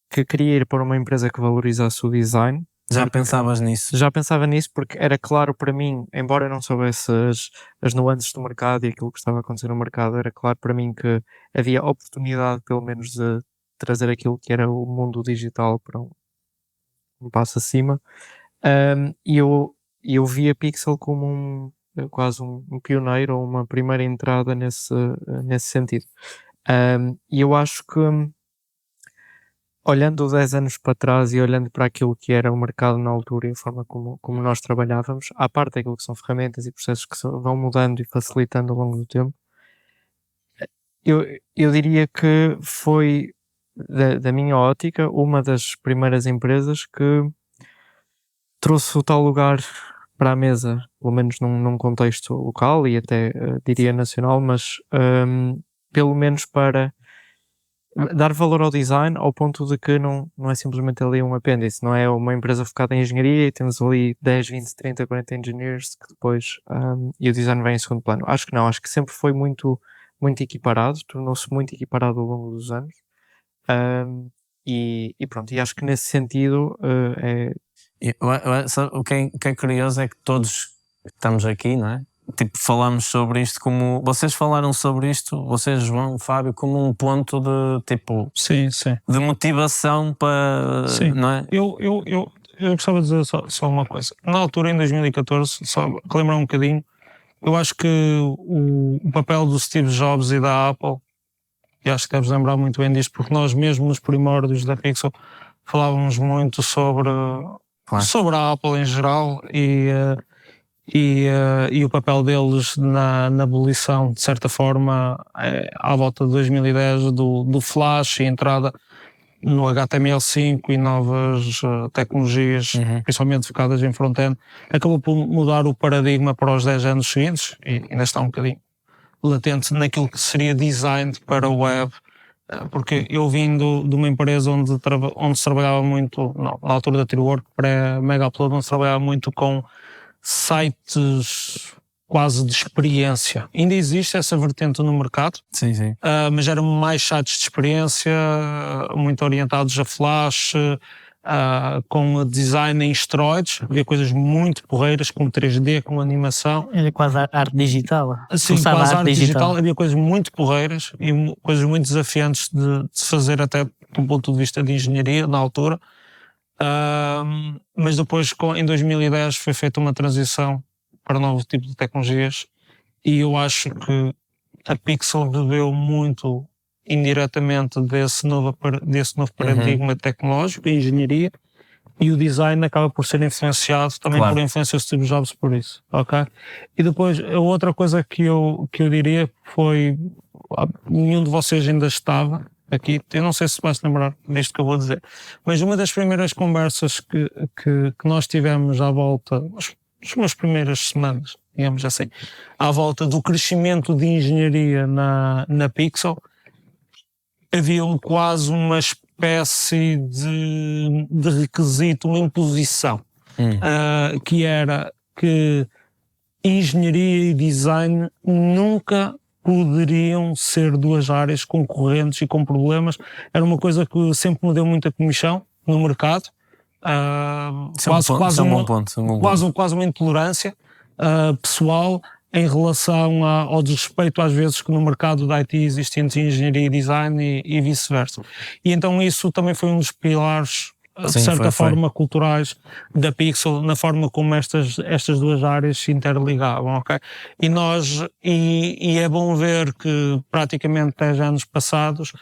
que queria ir para uma empresa que valorizasse o design. Já pensavas nisso? Já pensava nisso porque era claro para mim, embora eu não soubesse as nuances do mercado e aquilo que estava a acontecer no mercado, era claro para mim que havia oportunidade pelo menos de trazer aquilo que era o mundo digital para um passo acima. E eu vi a Pixel como quase um pioneiro ou uma primeira entrada nesse sentido. E eu acho que olhando 10 anos para trás e olhando para aquilo que era o mercado na altura e a forma como nós trabalhávamos, à parte daquilo que são ferramentas e processos que vão mudando e facilitando ao longo do tempo, eu diria que foi, da minha ótica, uma das primeiras empresas que trouxe o tal lugar para a mesa, pelo menos num contexto local e até diria nacional, mas pelo menos para dar valor ao design ao ponto de que não é simplesmente ali um apêndice, não é uma empresa focada em engenharia e temos ali 10, 20, 30, 40 engineers que depois e o design vem em segundo plano. Acho que não, acho que sempre foi muito, muito equiparado, tornou-se muito equiparado ao longo dos anos e pronto, e acho que nesse sentido o que é curioso é que todos estamos aqui, não é? Tipo, falamos sobre isto como... Vocês falaram sobre isto, vocês, João, Fábio, como um ponto de, tipo... Sim. De motivação para... Sim. Não é? Eu gostava de dizer só uma coisa. Na altura, em 2014, só relembrar um bocadinho, eu acho que o papel do Steve Jobs e da Apple, e acho que deves lembrar muito bem disto, porque nós mesmo nos primórdios da Pixel falávamos muito sobre a Apple em geral e o papel deles na abolição, de certa forma, à volta de 2010 do Flash e entrada no HTML5 e novas tecnologias, principalmente focadas em front-end, acabou por mudar o paradigma para os 10 anos seguintes e ainda está um bocadinho latente naquilo que seria design para o web, porque eu vim de uma empresa onde se trabalhava muito, na altura da Treework, pré-Mega Upload, onde se trabalhava muito com sites quase de experiência. Ainda existe essa vertente no mercado, sim. mas eram mais sites de experiência, muito orientados a Flash, com design em esteroides. Havia coisas muito porreiras, com 3D, com animação. Era quase arte digital. Sim, quase arte digital. Havia coisas muito porreiras e coisas muito desafiantes de se fazer até do ponto de vista de engenharia na altura. Mas depois, em 2010, foi feita uma transição para um novo tipo de tecnologias e eu acho que a Pixel bebeu muito indiretamente desse novo paradigma tecnológico e engenharia, e o design acaba por ser influenciado também por influência do Steve Jobs por isso, ok? E depois, a outra coisa que eu diria foi, nenhum de vocês ainda estava aqui, eu não sei se vais lembrar disto que eu vou dizer, mas uma das primeiras conversas que nós tivemos à volta, as primeiras semanas, digamos assim, à volta do crescimento de engenharia na Pixel, havia quase uma espécie de requisito, uma imposição, que era que engenharia e design nunca poderiam ser duas áreas concorrentes e com problemas. Era uma coisa que sempre me deu muita comichão no mercado. Quase uma intolerância pessoal em relação ao desrespeito às vezes que no mercado da IT existe entre engenharia e design e vice-versa. E então isso também foi um dos pilares de Sim, certa foi. forma, culturais da Pixel, na forma como estas duas áreas se interligavam, ok? E é bom ver que praticamente 10 anos passados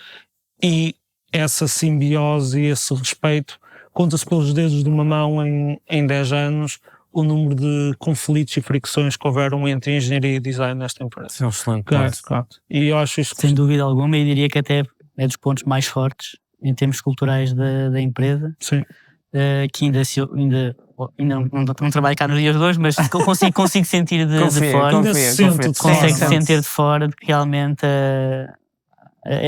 e essa simbiose e esse respeito, conta-se pelos dedos de uma mão em 10 anos o número de conflitos e fricções que houveram entre engenharia e design nesta empresa. Isso é um excelente Claro, ponto. claro. E eu acho isso Sem dúvida alguma, e diria que até é dos pontos mais fortes em termos culturais da empresa, sim. que não trabalho cá nos dias de hoje, mas consigo sentir de fora. Ainda se sente de fora, Consegue-se não? sentir de fora de que realmente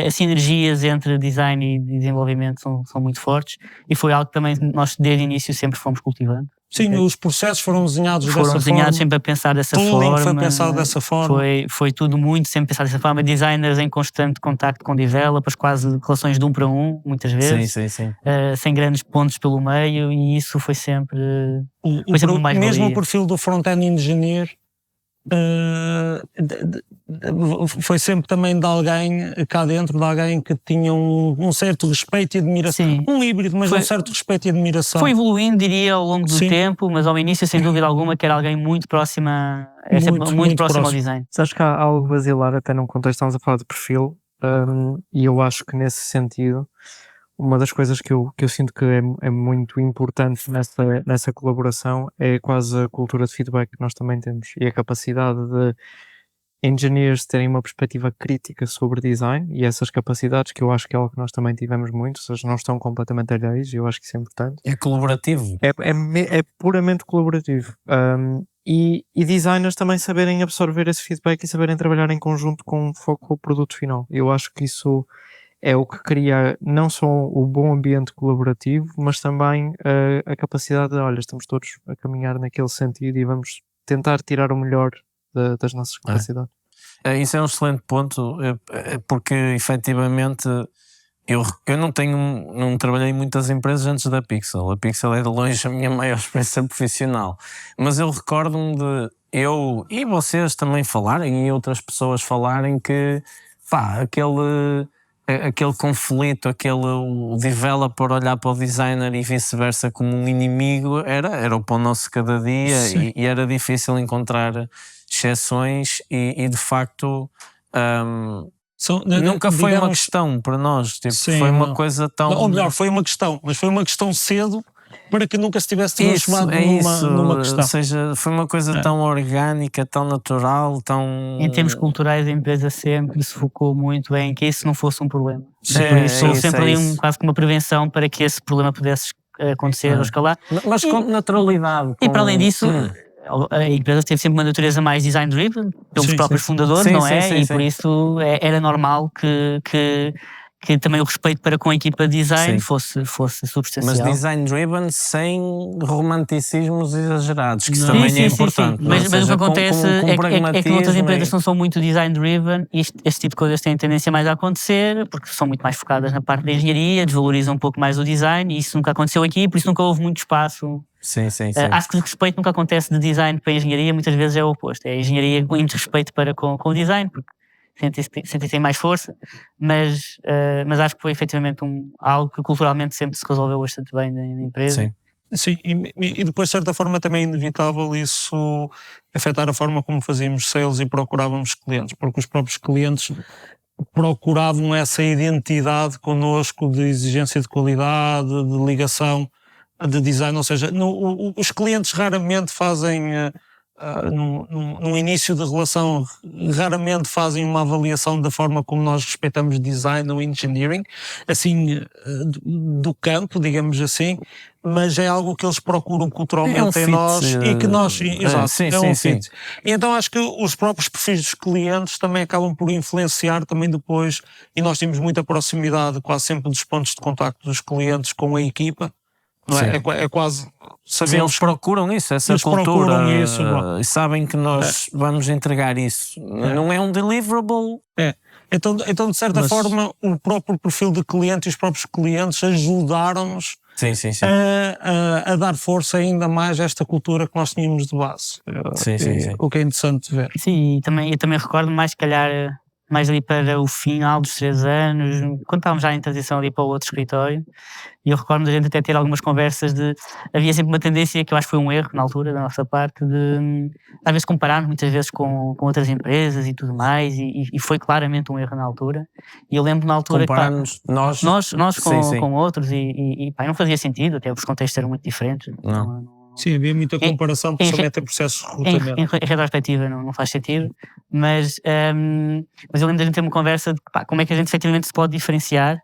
as sinergias entre design e desenvolvimento são muito fortes, e foi algo que também nós desde o início sempre fomos cultivando. Sim, Ok? os processos foram desenhados Foram dessa desenhados forma. sempre a pensar dessa Tudo forma. foi pensado dessa forma. Foi tudo muito sempre pensado dessa forma. Designers em constante contacto com developers, quase relações de 1 para 1, muitas vezes. Sim. Sem grandes pontos pelo meio, e isso foi sempre mais Mesmo valia. o perfil do front-end engineer foi sempre também de alguém cá dentro, de alguém que tinha um certo respeito e admiração. Sim. Um híbrido, mas Foi- um certo respeito e admiração. Foi evoluindo, diria, ao longo do Sim. tempo, mas ao início, sem dúvida alguma, que era alguém muito próximo, Muito próximo ao próximo. design. Mas acho que há algo basilar até num contexto, estamos a falar de perfil, e eu acho que nesse sentido, uma das coisas que eu sinto que é muito importante nessa colaboração é quase a cultura de feedback que nós também temos, e a capacidade de engineers terem uma perspectiva crítica sobre design, e essas capacidades que eu acho que é algo que nós também tivemos muito, ou seja, não estão completamente alheios, e eu acho que isso é importante. É colaborativo. É puramente colaborativo. E designers também saberem absorver esse feedback e saberem trabalhar em conjunto com foco ao produto final. Eu acho que isso é o que cria não só o bom ambiente colaborativo, mas também a capacidade de, olha, estamos todos a caminhar naquele sentido e vamos tentar tirar o melhor das nossas capacidades. Isso é um excelente ponto, porque efetivamente eu não trabalhei em muitas empresas antes da Pixel. A Pixel é de longe a minha maior experiência profissional, mas eu recordo-me de eu e vocês também falarem, e outras pessoas falarem, que aquele conflito, o developer olhar para o designer e vice-versa como um inimigo era o pão nosso cada dia, e era difícil encontrar exceções, e de facto nunca foi uma questão para nós, tipo, Sim, foi uma não. coisa tão... Ou melhor, foi uma questão, mas foi uma questão cedo para que nunca se tivesse transformado isso, numa questão. ou seja, foi uma coisa tão orgânica, tão natural, tão... Em termos culturais, a empresa sempre se focou muito em que isso não fosse um problema. Por isso, houve sempre ali quase que uma prevenção para que esse problema pudesse acontecer ou escalar. Mas com naturalidade. E para além disso, a empresa teve sempre uma natureza mais design-driven, pelos Sim, próprios sim. fundadores, Sim, não é? sim, E sim. por isso era normal que também o respeito para com a equipa de design fosse Mas substancial. design-driven sem romanticismos exagerados, que isso Não. também é importante. Mas Ou o seja, que acontece com é que outras pragmatismo empresas não são muito design-driven, e este tipo de coisas têm tendência mais a acontecer, porque são muito mais focadas na parte da engenharia, desvalorizam um pouco mais o design, e isso nunca aconteceu aqui, por isso nunca houve muito espaço. Sim. Acho que o respeito nunca acontece de design para a engenharia, muitas vezes é o oposto. É a engenharia com muito respeito para com o design, porque sentem mais força, mas acho que foi efetivamente algo que culturalmente sempre se resolveu bastante bem na empresa. Sim, e depois de certa forma também é inevitável isso afetar a forma como fazíamos sales e procurávamos clientes, porque os próprios clientes procuravam essa identidade connosco de exigência de qualidade, de ligação, de design, ou seja, os clientes raramente fazem, no início da relação, raramente fazem uma avaliação da forma como nós respeitamos design ou engineering, assim, do campo, digamos assim, mas é algo que eles procuram culturalmente em nós e que nós, exato, é um fit. E então acho que os próprios perfis dos clientes também acabam por influenciar também depois, e nós temos muita proximidade quase sempre dos pontos de contacto dos clientes com a equipa. Não é? É quase sabemos. Eles procuram isso, essa cultura, procuram isso, e sabem que nós vamos entregar isso. Não é um deliverable. Então de certa forma, o próprio perfil de cliente e os próprios clientes ajudaram-nos a dar força ainda mais a esta cultura que nós tínhamos de base. Sim. O que é interessante de ver. Sim, e também recordo mais, se calhar, mais ali para o final dos 3 anos, quando estávamos já em transição ali para o outro escritório, e eu recordo da gente até ter algumas conversas havia sempre uma tendência, que eu acho que foi um erro na altura da nossa parte, de às vezes compararmos muitas vezes com outras empresas e tudo mais, e foi claramente um erro na altura. E eu lembro na altura Compararmos nós com, sim. com outros, e pá, não fazia sentido, até os contextos eram muito diferentes. Não. Sim, havia muita comparação, principalmente em processos de recrutamento. Em retrospectiva não faz sentido, mas eu lembro de a gente ter uma conversa de pá, como é que a gente efetivamente se pode diferenciar,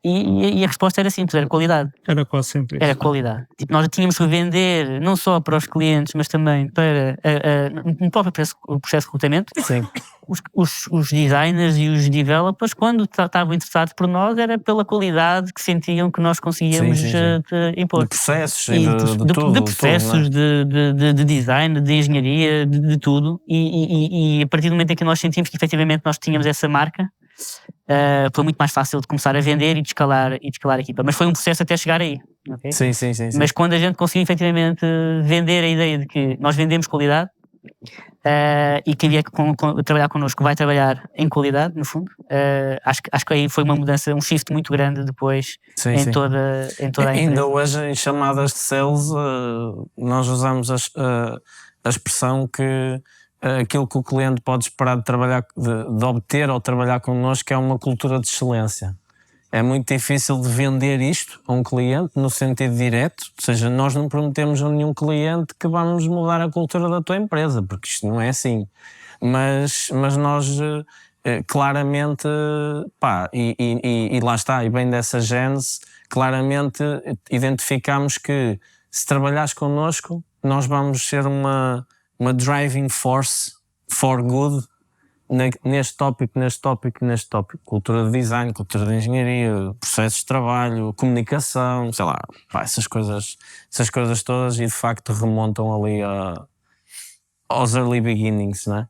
e a resposta era simples, era qualidade. Era quase sempre isso. Era qualidade. Tipo, nós tínhamos que vender não só para os clientes, mas também para um próprio processo de recrutamento. Sim. Os designers e os developers, quando estavam interessados por nós, era pela qualidade que sentiam que nós conseguíamos impor. De processos E de tudo. De processos, de design, de engenharia, de tudo. E a partir do momento em que nós sentimos que efetivamente nós tínhamos essa marca, foi muito mais fácil de começar a vender e de escalar a equipa. Mas foi um processo até chegar aí. Okay? Sim. Mas quando a gente conseguiu efetivamente vender a ideia de que nós vendemos qualidade, e quem vier trabalhar connosco vai trabalhar em qualidade, no fundo, acho que aí foi uma mudança, um shift muito grande depois em toda a empresa. Ainda hoje em chamadas de sales nós usamos a expressão que aquilo que o cliente pode esperar de trabalhar, de obter ou trabalhar connosco é uma cultura de excelência. É muito difícil de vender isto a um cliente no sentido direto, ou seja, nós não prometemos a nenhum cliente que vamos mudar a cultura da tua empresa, porque isto não é assim. Mas nós claramente, pá, e lá está, e bem dessa gênese, claramente identificamos que se trabalhares connosco, nós vamos ser uma driving force for good neste tópico. Cultura de design, cultura de engenharia, processos de trabalho, comunicação, sei lá, pá, essas coisas todas, e de facto remontam ali aos early beginnings, não é?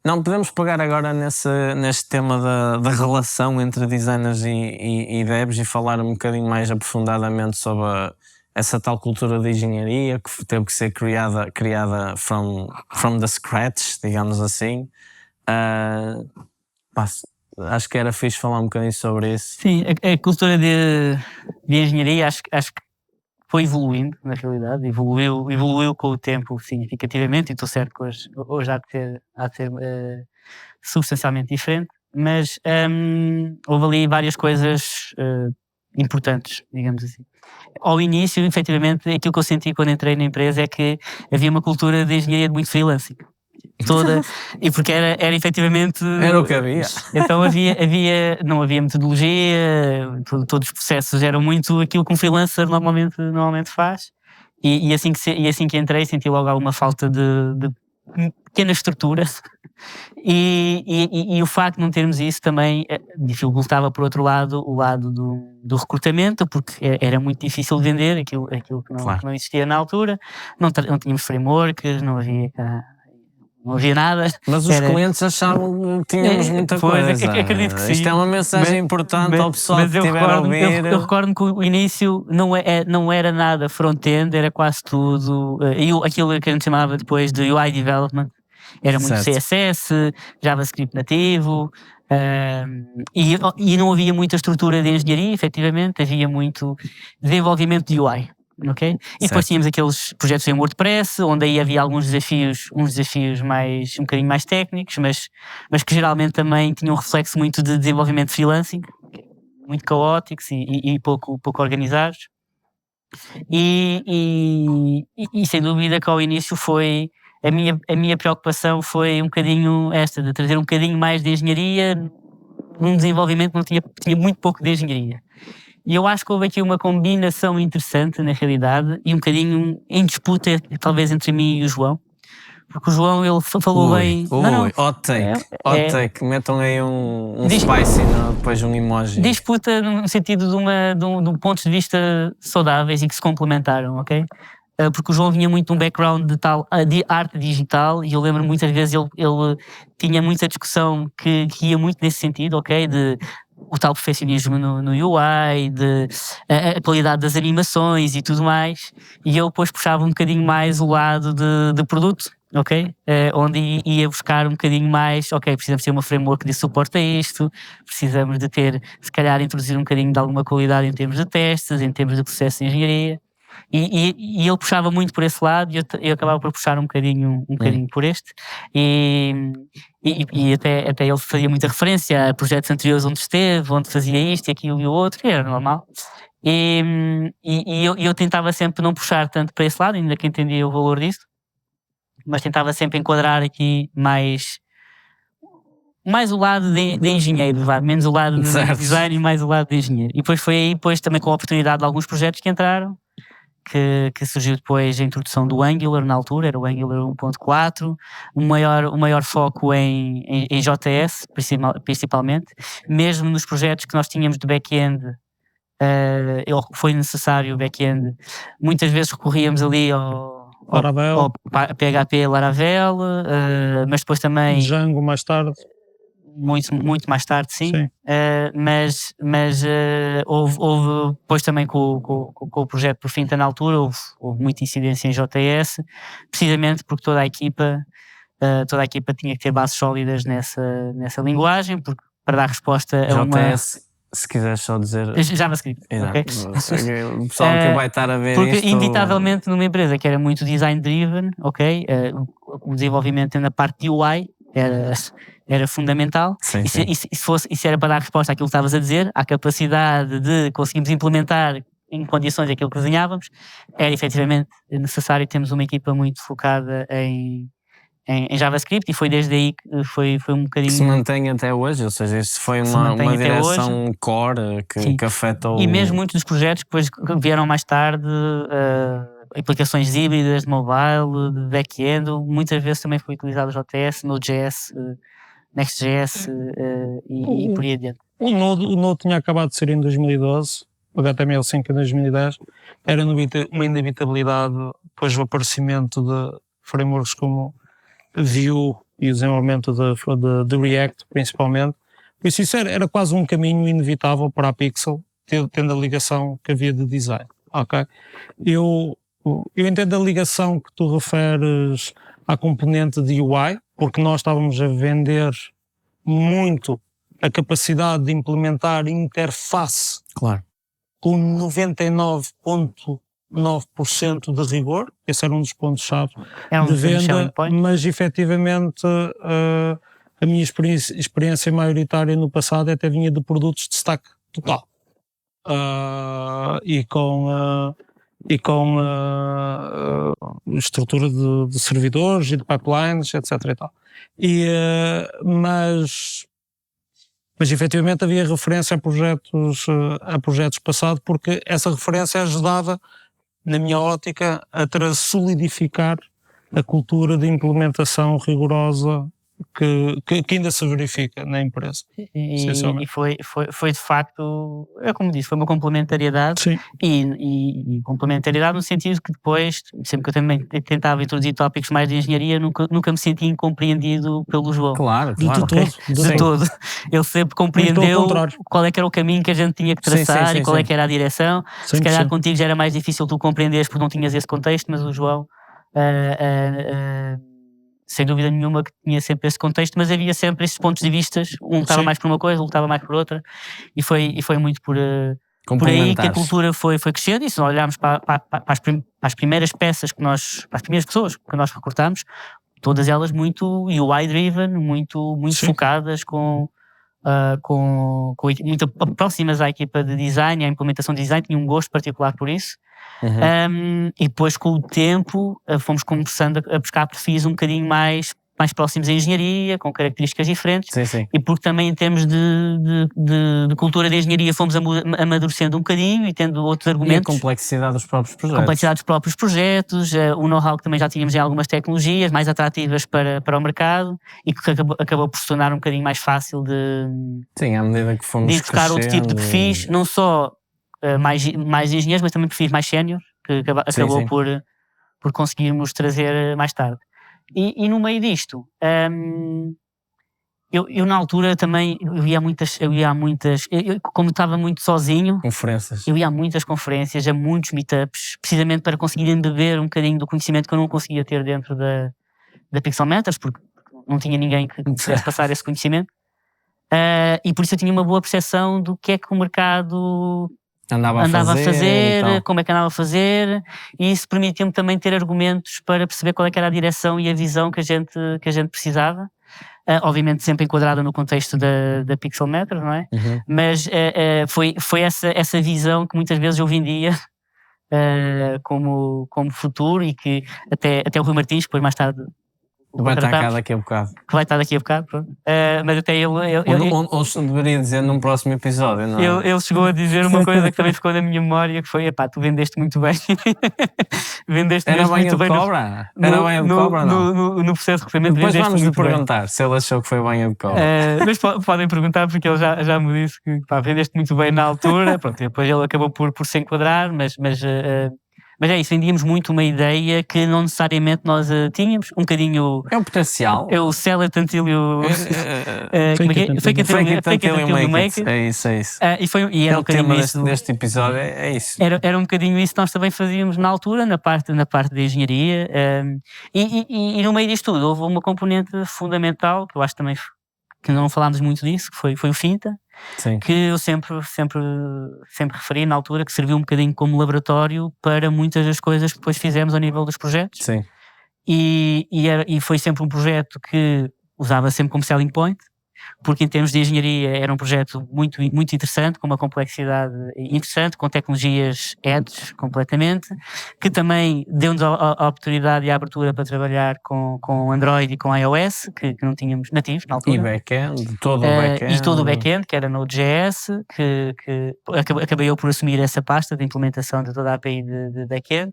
Não, podemos pegar agora neste tema da relação entre designers e devs e falar um bocadinho mais aprofundadamente sobre essa tal cultura de engenharia que teve que ser criada from the scratch, digamos assim. Acho que era fixe falar um bocadinho sobre isso. Sim, a cultura de engenharia acho que foi evoluindo, na realidade, evoluiu com o tempo significativamente, e estou certo que hoje há de ser substancialmente diferente, mas houve ali várias coisas importantes, digamos assim. Ao início, efetivamente, aquilo que eu senti quando entrei na empresa é que havia uma cultura de engenharia de muito freelancing. E porque era efetivamente... Era o que havia. Então não havia metodologia, todos os processos eram muito aquilo que um freelancer normalmente faz, e assim que entrei senti logo alguma falta de pequena estrutura, e o facto de não termos isso também dificultava, por outro lado, o lado do recrutamento, porque era muito difícil vender aquilo que não existia na altura, não tínhamos frameworks, não havia nada. Mas os clientes achavam que tínhamos muita coisa. Acredito que sim. Isto é uma mensagem importante ao pessoal que estiver a ouvir. Eu recordo que o início não era nada front-end, era quase tudo. Aquilo que a gente chamava depois de UI development. Era muito CSS, JavaScript nativo, e não havia muita estrutura de engenharia, efetivamente, havia muito desenvolvimento de UI. Okay? E depois tínhamos aqueles projetos em WordPress, onde aí havia uns desafios um bocadinho mais técnicos, mas que geralmente também tinham um reflexo muito de desenvolvimento freelancing, muito caóticos e pouco organizados. E sem dúvida que ao início foi a minha preocupação foi um bocadinho esta, de trazer um bocadinho mais de engenharia num desenvolvimento que tinha muito pouco de engenharia. E eu acho que houve aqui uma combinação interessante, na realidade, e um bocadinho em disputa, talvez, entre mim e o João. Porque o João, ele falou bem... Hot take. Metam aí um spicy, depois um emoji. Disputa no sentido de um pontos de vista saudáveis e que se complementaram, ok? Porque o João vinha muito de um background de arte digital, e eu lembro muitas vezes ele tinha muita discussão que ia muito nesse sentido, ok? O tal perfeccionismo no UI, a qualidade das animações e tudo mais, e eu depois puxava um bocadinho mais o lado de produto, ok? Onde ia buscar um bocadinho mais, ok, precisamos ter uma framework de suporte a isto, precisamos de ter, se calhar, introduzir um bocadinho de alguma qualidade em termos de testes, em termos de processo de engenharia. E ele puxava muito por esse lado e eu acabava por puxar um bocadinho por este. E até ele fazia muita referência a projetos anteriores onde esteve, onde fazia isto e aquilo e o outro, e era normal. E eu tentava sempre não puxar tanto para esse lado, ainda que entendia o valor disso, mas tentava sempre enquadrar aqui mais o lado de engenheiro, menos o lado de design e mais o lado de engenheiro. E depois foi aí, também com a oportunidade de alguns projetos que entraram, que surgiu depois a introdução do Angular na altura, era o Angular 1.4, o maior foco em JS, principalmente, mesmo nos projetos que nós tínhamos de back-end. Foi necessário o back-end, muitas vezes recorríamos ali ao PHP Laravel, mas depois também Django mais tarde, muito mais tarde, sim. Mas houve depois também com o projeto por Finta na altura, houve muita incidência em JS, precisamente porque toda a equipa tinha que ter bases sólidas nessa linguagem, porque para dar resposta a JS, se quiseres só dizer JavaScript, ok? O pessoal que vai estar a ver porque isto, inevitavelmente numa empresa que era muito design driven, ok, o desenvolvimento na parte de UI era fundamental. Sim, e se era para dar resposta àquilo que estavas a dizer, à capacidade de conseguirmos implementar em condições aquilo que desenhávamos, era efetivamente necessário termos uma equipa muito focada em JavaScript, e foi desde aí que foi um bocadinho... Que se mantém até hoje, ou seja, isso foi uma direção core que afeta o... E mesmo muitos dos projetos que depois vieram mais tarde, aplicações híbridas de mobile, de back-end, muitas vezes também foi utilizado JS, Node.js, Next.js e por aí adiante. O Node tinha acabado de ser em 2012, o HTML5 em 2010, era uma inevitabilidade depois do aparecimento de frameworks como Vue e o desenvolvimento de React, principalmente. Por isso era quase um caminho inevitável para a Pixel, tendo a ligação que havia de design. Okay? Eu entendo a ligação que tu referes à componente de UI, porque nós estávamos a vender muito a capacidade de implementar interface, claro, com 99,9% de rigor. Esse era um dos pontos-chave de venda, mas efetivamente a minha experiência maioritária no passado até vinha de produtos de stack total, e com estrutura de servidores e de pipelines, etc. e tal. Mas efetivamente havia referência a projetos passados, porque essa referência ajudava, na minha ótica, a solidificar a cultura de implementação rigorosa que ainda se verifica na empresa. E foi de facto, como disse, foi uma complementariedade. Sim. E complementariedade no sentido que depois, sempre que eu também tentava introduzir tópicos mais de engenharia, nunca me senti incompreendido pelo João. Claro. De todo. Ele sempre compreendeu qual é que era o caminho que a gente tinha que traçar e qual é que era a direção. 100%. Se calhar contigo já era mais difícil tu compreenderes porque não tinhas esse contexto, mas o João... sem dúvida nenhuma que tinha sempre esse contexto, mas havia sempre esses pontos de vista, um estava mais por uma coisa, outro estava mais por outra, e foi muito por aí que a cultura foi crescendo. E se nós olharmos para as primeiras peças para as primeiras pessoas que nós recrutámos, todas elas muito UI driven, muito focadas muito próximas à equipa de design, à implementação de design, tinham um gosto particular por isso. E depois com o tempo fomos começando a buscar perfis um bocadinho mais próximos à engenharia, com características diferentes. E porque também em termos de cultura de engenharia fomos amadurecendo um bocadinho e tendo outros argumentos. E a complexidade dos próprios projetos. O know-how que também já tínhamos em algumas tecnologias mais atrativas para o mercado, e que acabou por se tornar um bocadinho mais fácil à medida que fomos de buscar outro tipo de perfis, não só mais engenheiros, mas também perfis mais sénior, que acabou por conseguirmos trazer mais tarde. E no meio disto, eu na altura também como estava muito sozinho, eu ia a muitas conferências, a muitos meetups, precisamente para conseguir embeber um bocadinho do conhecimento que eu não conseguia ter dentro da Pixelmeters, porque não tinha ninguém que pudesse passar esse conhecimento. E por isso eu tinha uma boa percepção do que é que o mercado Andava a e fazer, tal. como é que andava a fazer, e isso permitia-me também ter argumentos para perceber qual é que era a direção e a visão que a gente precisava. Obviamente sempre enquadrada no contexto da Pixelmeters, não é? Uhum. Mas foi essa visão que muitas vezes eu vendia como futuro, e que até o Rui Martins, depois mais tarde Vai estar cá contratámos, daqui a bocado. que vai estar daqui a bocado, pronto. Mas até Ou se deveria dizer num próximo episódio, não é? ele chegou a dizer uma coisa que também ficou na minha memória, que foi: epá, tu vendeste muito bem. Vendeste Era mesmo banha muito de bem cobra? Era banha de cobra, não? no processo de recrutamento. Depois vendeste vamos lhe muito bem. perguntar se ele achou que foi banha de cobra. Mas podem perguntar, porque ele já me disse que pá, vendeste muito bem na altura. Pronto, e depois ele acabou por se enquadrar, mas é isso, vendíamos muito uma ideia que não necessariamente nós tínhamos, um bocadinho. É o potencial. É o seller tantilho. Fake Fake it until you make it. É isso. E era É um o tema bocadinho isso. deste episódio, é isso. Era um bocadinho isso que nós também fazíamos na altura, na parte de engenharia. E no meio disto tudo houve uma componente fundamental, que eu acho também que não falámos muito disso, que foi o Finta. Sim. Que eu sempre referi na altura, que serviu um bocadinho como laboratório para muitas das coisas que depois fizemos ao nível dos projetos. Sim. E foi sempre um projeto que usava sempre como selling point, porque em termos de engenharia era um projeto muito, muito interessante, com uma complexidade interessante, com tecnologias edge completamente, que também deu-nos a oportunidade e a abertura para trabalhar com Android e com iOS, que não tínhamos nativos na altura. E back-end, todo o back-end. E todo o back-end, que era Node.js, que acabei eu por assumir essa pasta de implementação de toda a API de back-end.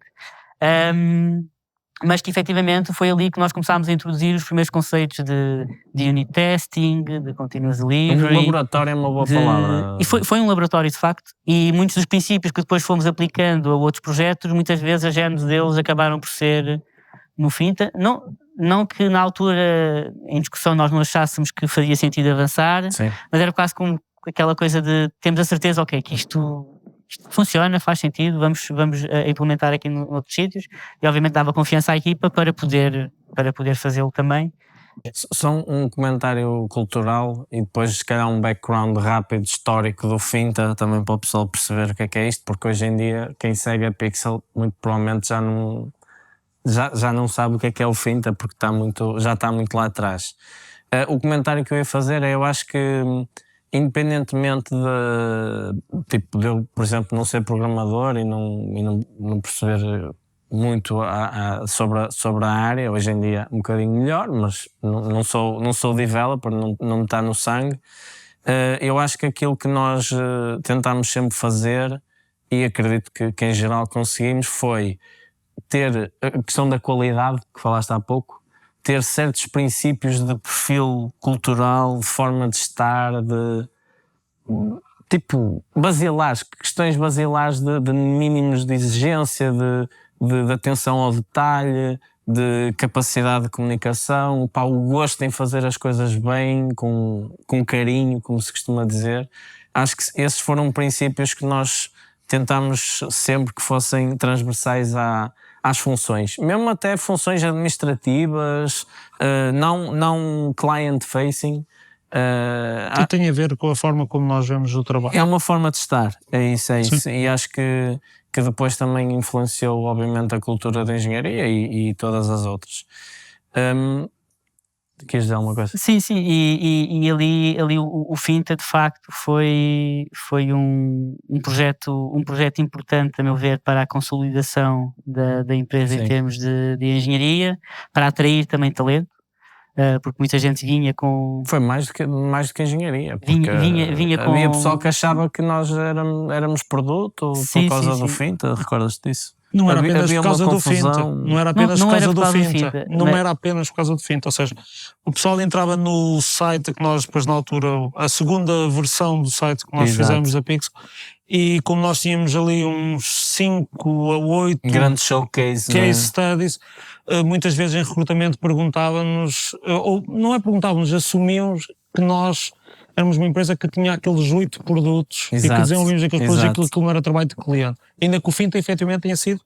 Mas que efetivamente foi ali que nós começámos a introduzir os primeiros conceitos de unit testing, de continuous delivery. Um laboratório é uma boa palavra. E foi um laboratório de facto, e muitos dos princípios que depois fomos aplicando a outros projetos, muitas vezes a gênese deles acabaram por ser no Finta. Não que na altura em discussão nós não achássemos que fazia sentido avançar, Sim. mas era quase como aquela coisa de temos a certeza, ok, que isto funciona, faz sentido, vamos implementar aqui noutros sítios, e obviamente dava confiança à equipa para poder fazê-lo também. Só um comentário cultural e depois se calhar um background rápido histórico do Finta, também para o pessoal perceber o que é isto, porque hoje em dia quem segue a Pixel muito provavelmente já não sabe o que é o Finta, porque já está muito lá atrás. O comentário que eu ia fazer é, eu acho que independentemente de eu, por exemplo, não ser programador e não perceber muito sobre a área, hoje em dia um bocadinho melhor, mas não sou developer, não me está no sangue. Eu acho que aquilo que nós tentámos sempre fazer, e acredito que em geral conseguimos, foi ter a questão da qualidade, que falaste há pouco, ter certos princípios de perfil cultural, de forma de estar, de tipo basilares, questões basilares de mínimos de exigência, de atenção ao detalhe, de capacidade de comunicação, o gosto em fazer as coisas bem, com carinho, como se costuma dizer. Acho que esses foram princípios que nós tentámos sempre que fossem transversais às funções, mesmo até funções administrativas, não client-facing. Tem a ver com a forma como nós vemos o trabalho. É uma forma de estar, é isso. E acho que depois também influenciou, obviamente, a cultura da engenharia e todas as outras. Queres dizer alguma coisa? Sim, e ali o Finta de facto foi um projeto importante, a meu ver, para a consolidação da empresa. Sim. Em termos de engenharia, para atrair também talento, porque muita gente vinha com... Foi mais do que engenharia, porque vinha com... havia pessoal que achava que nós éramos produto por causa do Finta, recordas-te disso? Não era apenas por causa do Finta. Não era apenas por causa do Finta. Não era apenas por causa do Finta. Ou seja, o pessoal entrava no site que nós, depois na altura, a segunda versão do site que nós fizemos da Pixel, e como nós tínhamos ali uns 5 a 8 grandes showcase, case studies, muitas vezes em recrutamento perguntavam-nos, ou não é perguntavam-nos, assumíamos que nós éramos uma empresa que tinha aqueles 8 produtos. Exato. E que desenvolvíamos aquelas coisas e aquilo não era trabalho de cliente. Ainda que o Finta efetivamente tenha sido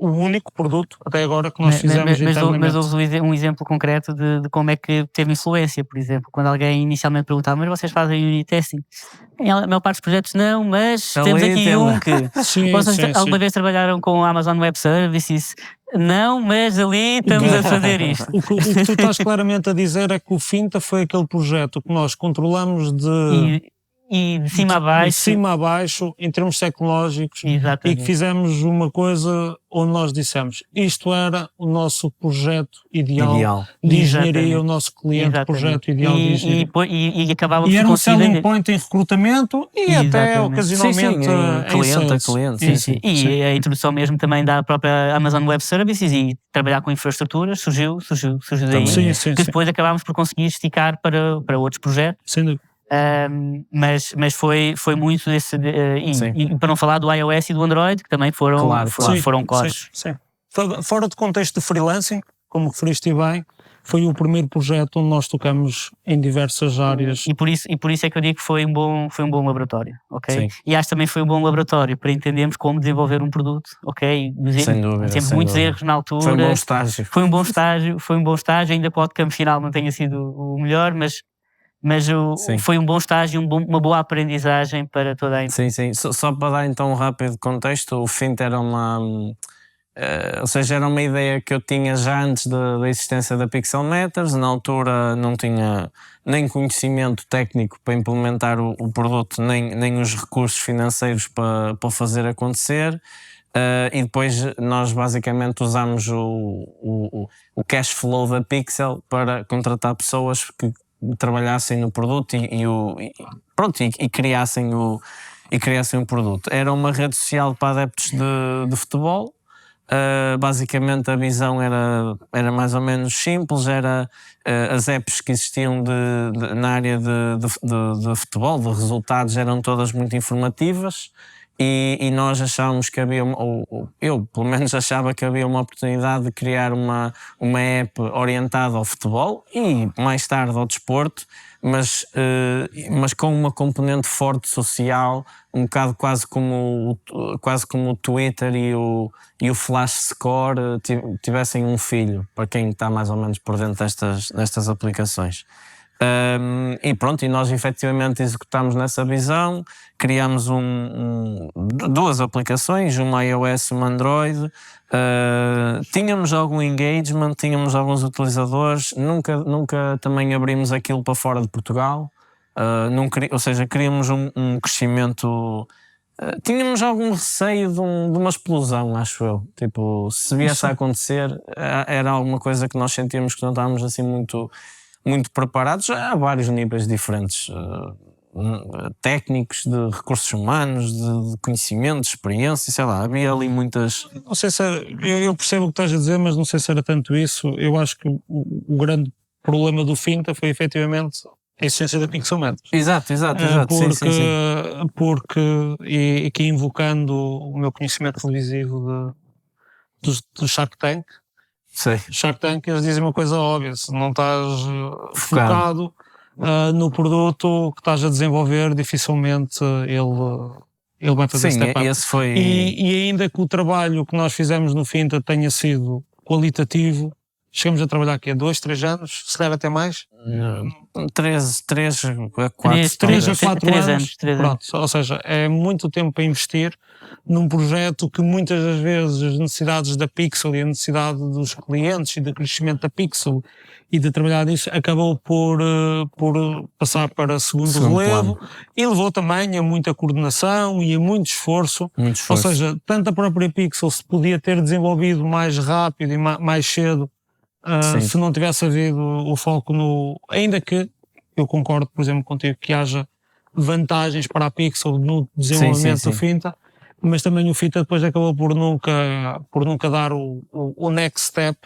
o único produto até agora que nós fizemos internamente. Mas houve um exemplo concreto de como é que teve influência, por exemplo, quando alguém inicialmente perguntava, mas vocês fazem unit testing? A maior parte dos projetos não, mas temos aqui um que... Sim, Vocês alguma vez trabalharam com a Amazon Web Services? Não, mas ali estamos a fazer isto. O que tu estás claramente a dizer é que o Finta foi aquele projeto que nós controlamos E de cima a baixo. De cima a baixo, em termos tecnológicos. Exatamente. E que fizemos uma coisa onde nós dissemos isto era o nosso projeto ideal. De engenharia, o nosso cliente, projeto ideal de engenharia. E acabávamos e era por um selling conseguir... point em recrutamento e até ocasionalmente cliente a cliente. Sim. E a introdução mesmo também da própria Amazon Web Services e trabalhar com infraestruturas surgiu daí. Sim. Que depois acabámos por conseguir esticar para outros projetos. Sem dúvida. Mas foi muito desse. E para não falar do iOS e do Android, que também foram cores. Sim. Fora do contexto de freelancing, como referiste bem, foi o primeiro projeto onde nós tocamos em diversas áreas. E por isso é que eu digo que foi um bom laboratório, ok? Sim. E acho que também foi um bom laboratório para entendermos como desenvolver um produto, ok? Sem dúvida. Temos muitos erros na altura. Foi um bom estágio. Foi um bom estágio, ainda que o outcome final não tenha sido o melhor, mas foi um bom estágio, uma boa aprendizagem para toda a empresa. Sim. Só para dar então um rápido contexto, o Finta era era uma ideia que eu tinha já antes da existência da Pixel Matters. Na altura não tinha nem conhecimento técnico para implementar o produto, nem os recursos financeiros para fazer acontecer. E depois nós basicamente usámos o cash flow da Pixel para contratar pessoas que trabalhassem no produto e criassem o produto. Era uma rede social para adeptos de futebol. Basicamente a visão era mais ou menos simples, era as apps que existiam na área de futebol, de resultados, eram todas muito informativas. E nós achávamos que havia, ou eu pelo menos achava que havia uma oportunidade de criar uma app orientada ao futebol e mais tarde ao desporto, mas com uma componente forte social, um bocado quase como o Twitter e o Flash Score tivessem um filho, para quem está mais ou menos por dentro destas aplicações. E nós efetivamente executámos nessa visão, criámos duas aplicações, uma iOS e uma Android. Tínhamos algum engagement, tínhamos alguns utilizadores, nunca também abrimos aquilo para fora de Portugal, ou seja, queríamos um crescimento. Tínhamos algum receio de uma explosão, acho eu. Tipo, se viesse a acontecer, era alguma coisa que nós sentíamos que não estávamos assim muito preparados a vários níveis diferentes, técnicos, de recursos humanos, de conhecimento, de experiência, sei lá, havia ali muitas... Não sei se eu percebo o que estás a dizer, mas não sei se era tanto isso. Eu acho que o grande problema do Finta foi efetivamente a existência da Pixel Matters. Exato. Porque e aqui invocando o meu conhecimento televisivo do Shark Tank, Shark Tank, eles dizem uma coisa óbvia: se não estás focado no produto que estás a desenvolver, dificilmente ele vai fazer step up. Esse foi... E ainda que o trabalho que nós fizemos no Finta tenha sido qualitativo, chegamos a trabalhar aqui há 2-3 anos, se calhar até mais. 3 a 4 anos. Pronto, ou seja, é muito tempo para investir num projeto que muitas das vezes as necessidades da Pixel e a necessidade dos clientes e do crescimento da Pixel e de trabalhar nisso acabou por passar para segundo relevo plano. E levou também a muita coordenação e a muito esforço. Ou seja, tanto a própria Pixel se podia ter desenvolvido mais rápido e mais cedo se não tivesse havido o foco ainda que eu concordo, por exemplo, contigo que haja vantagens para a Pixel no desenvolvimento do Finta, mas também o Finta depois acabou por nunca dar o next step,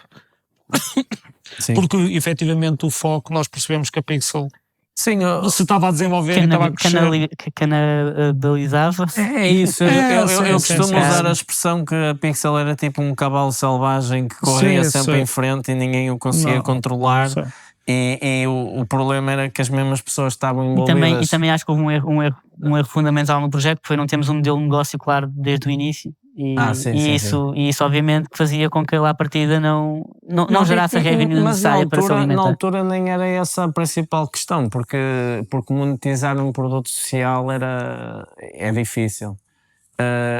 porque efetivamente o foco, nós percebemos que a Pixel se estava a desenvolver e estava a crescer. Canibalizava. É isso. Eu costumo usar a expressão que a Pixel era tipo um cavalo selvagem que corria sempre em frente e ninguém o conseguia controlar. E o problema era que as mesmas pessoas estavam envolvidas. E também acho que houve um erro fundamental no projeto, que foi não termos um modelo de negócio claro desde o início. Sim, e isso obviamente que fazia com que ele à partida não gerasse a revenue necessária para se alimentar. Na altura nem era essa a principal questão, porque monetizar um produto social é difícil.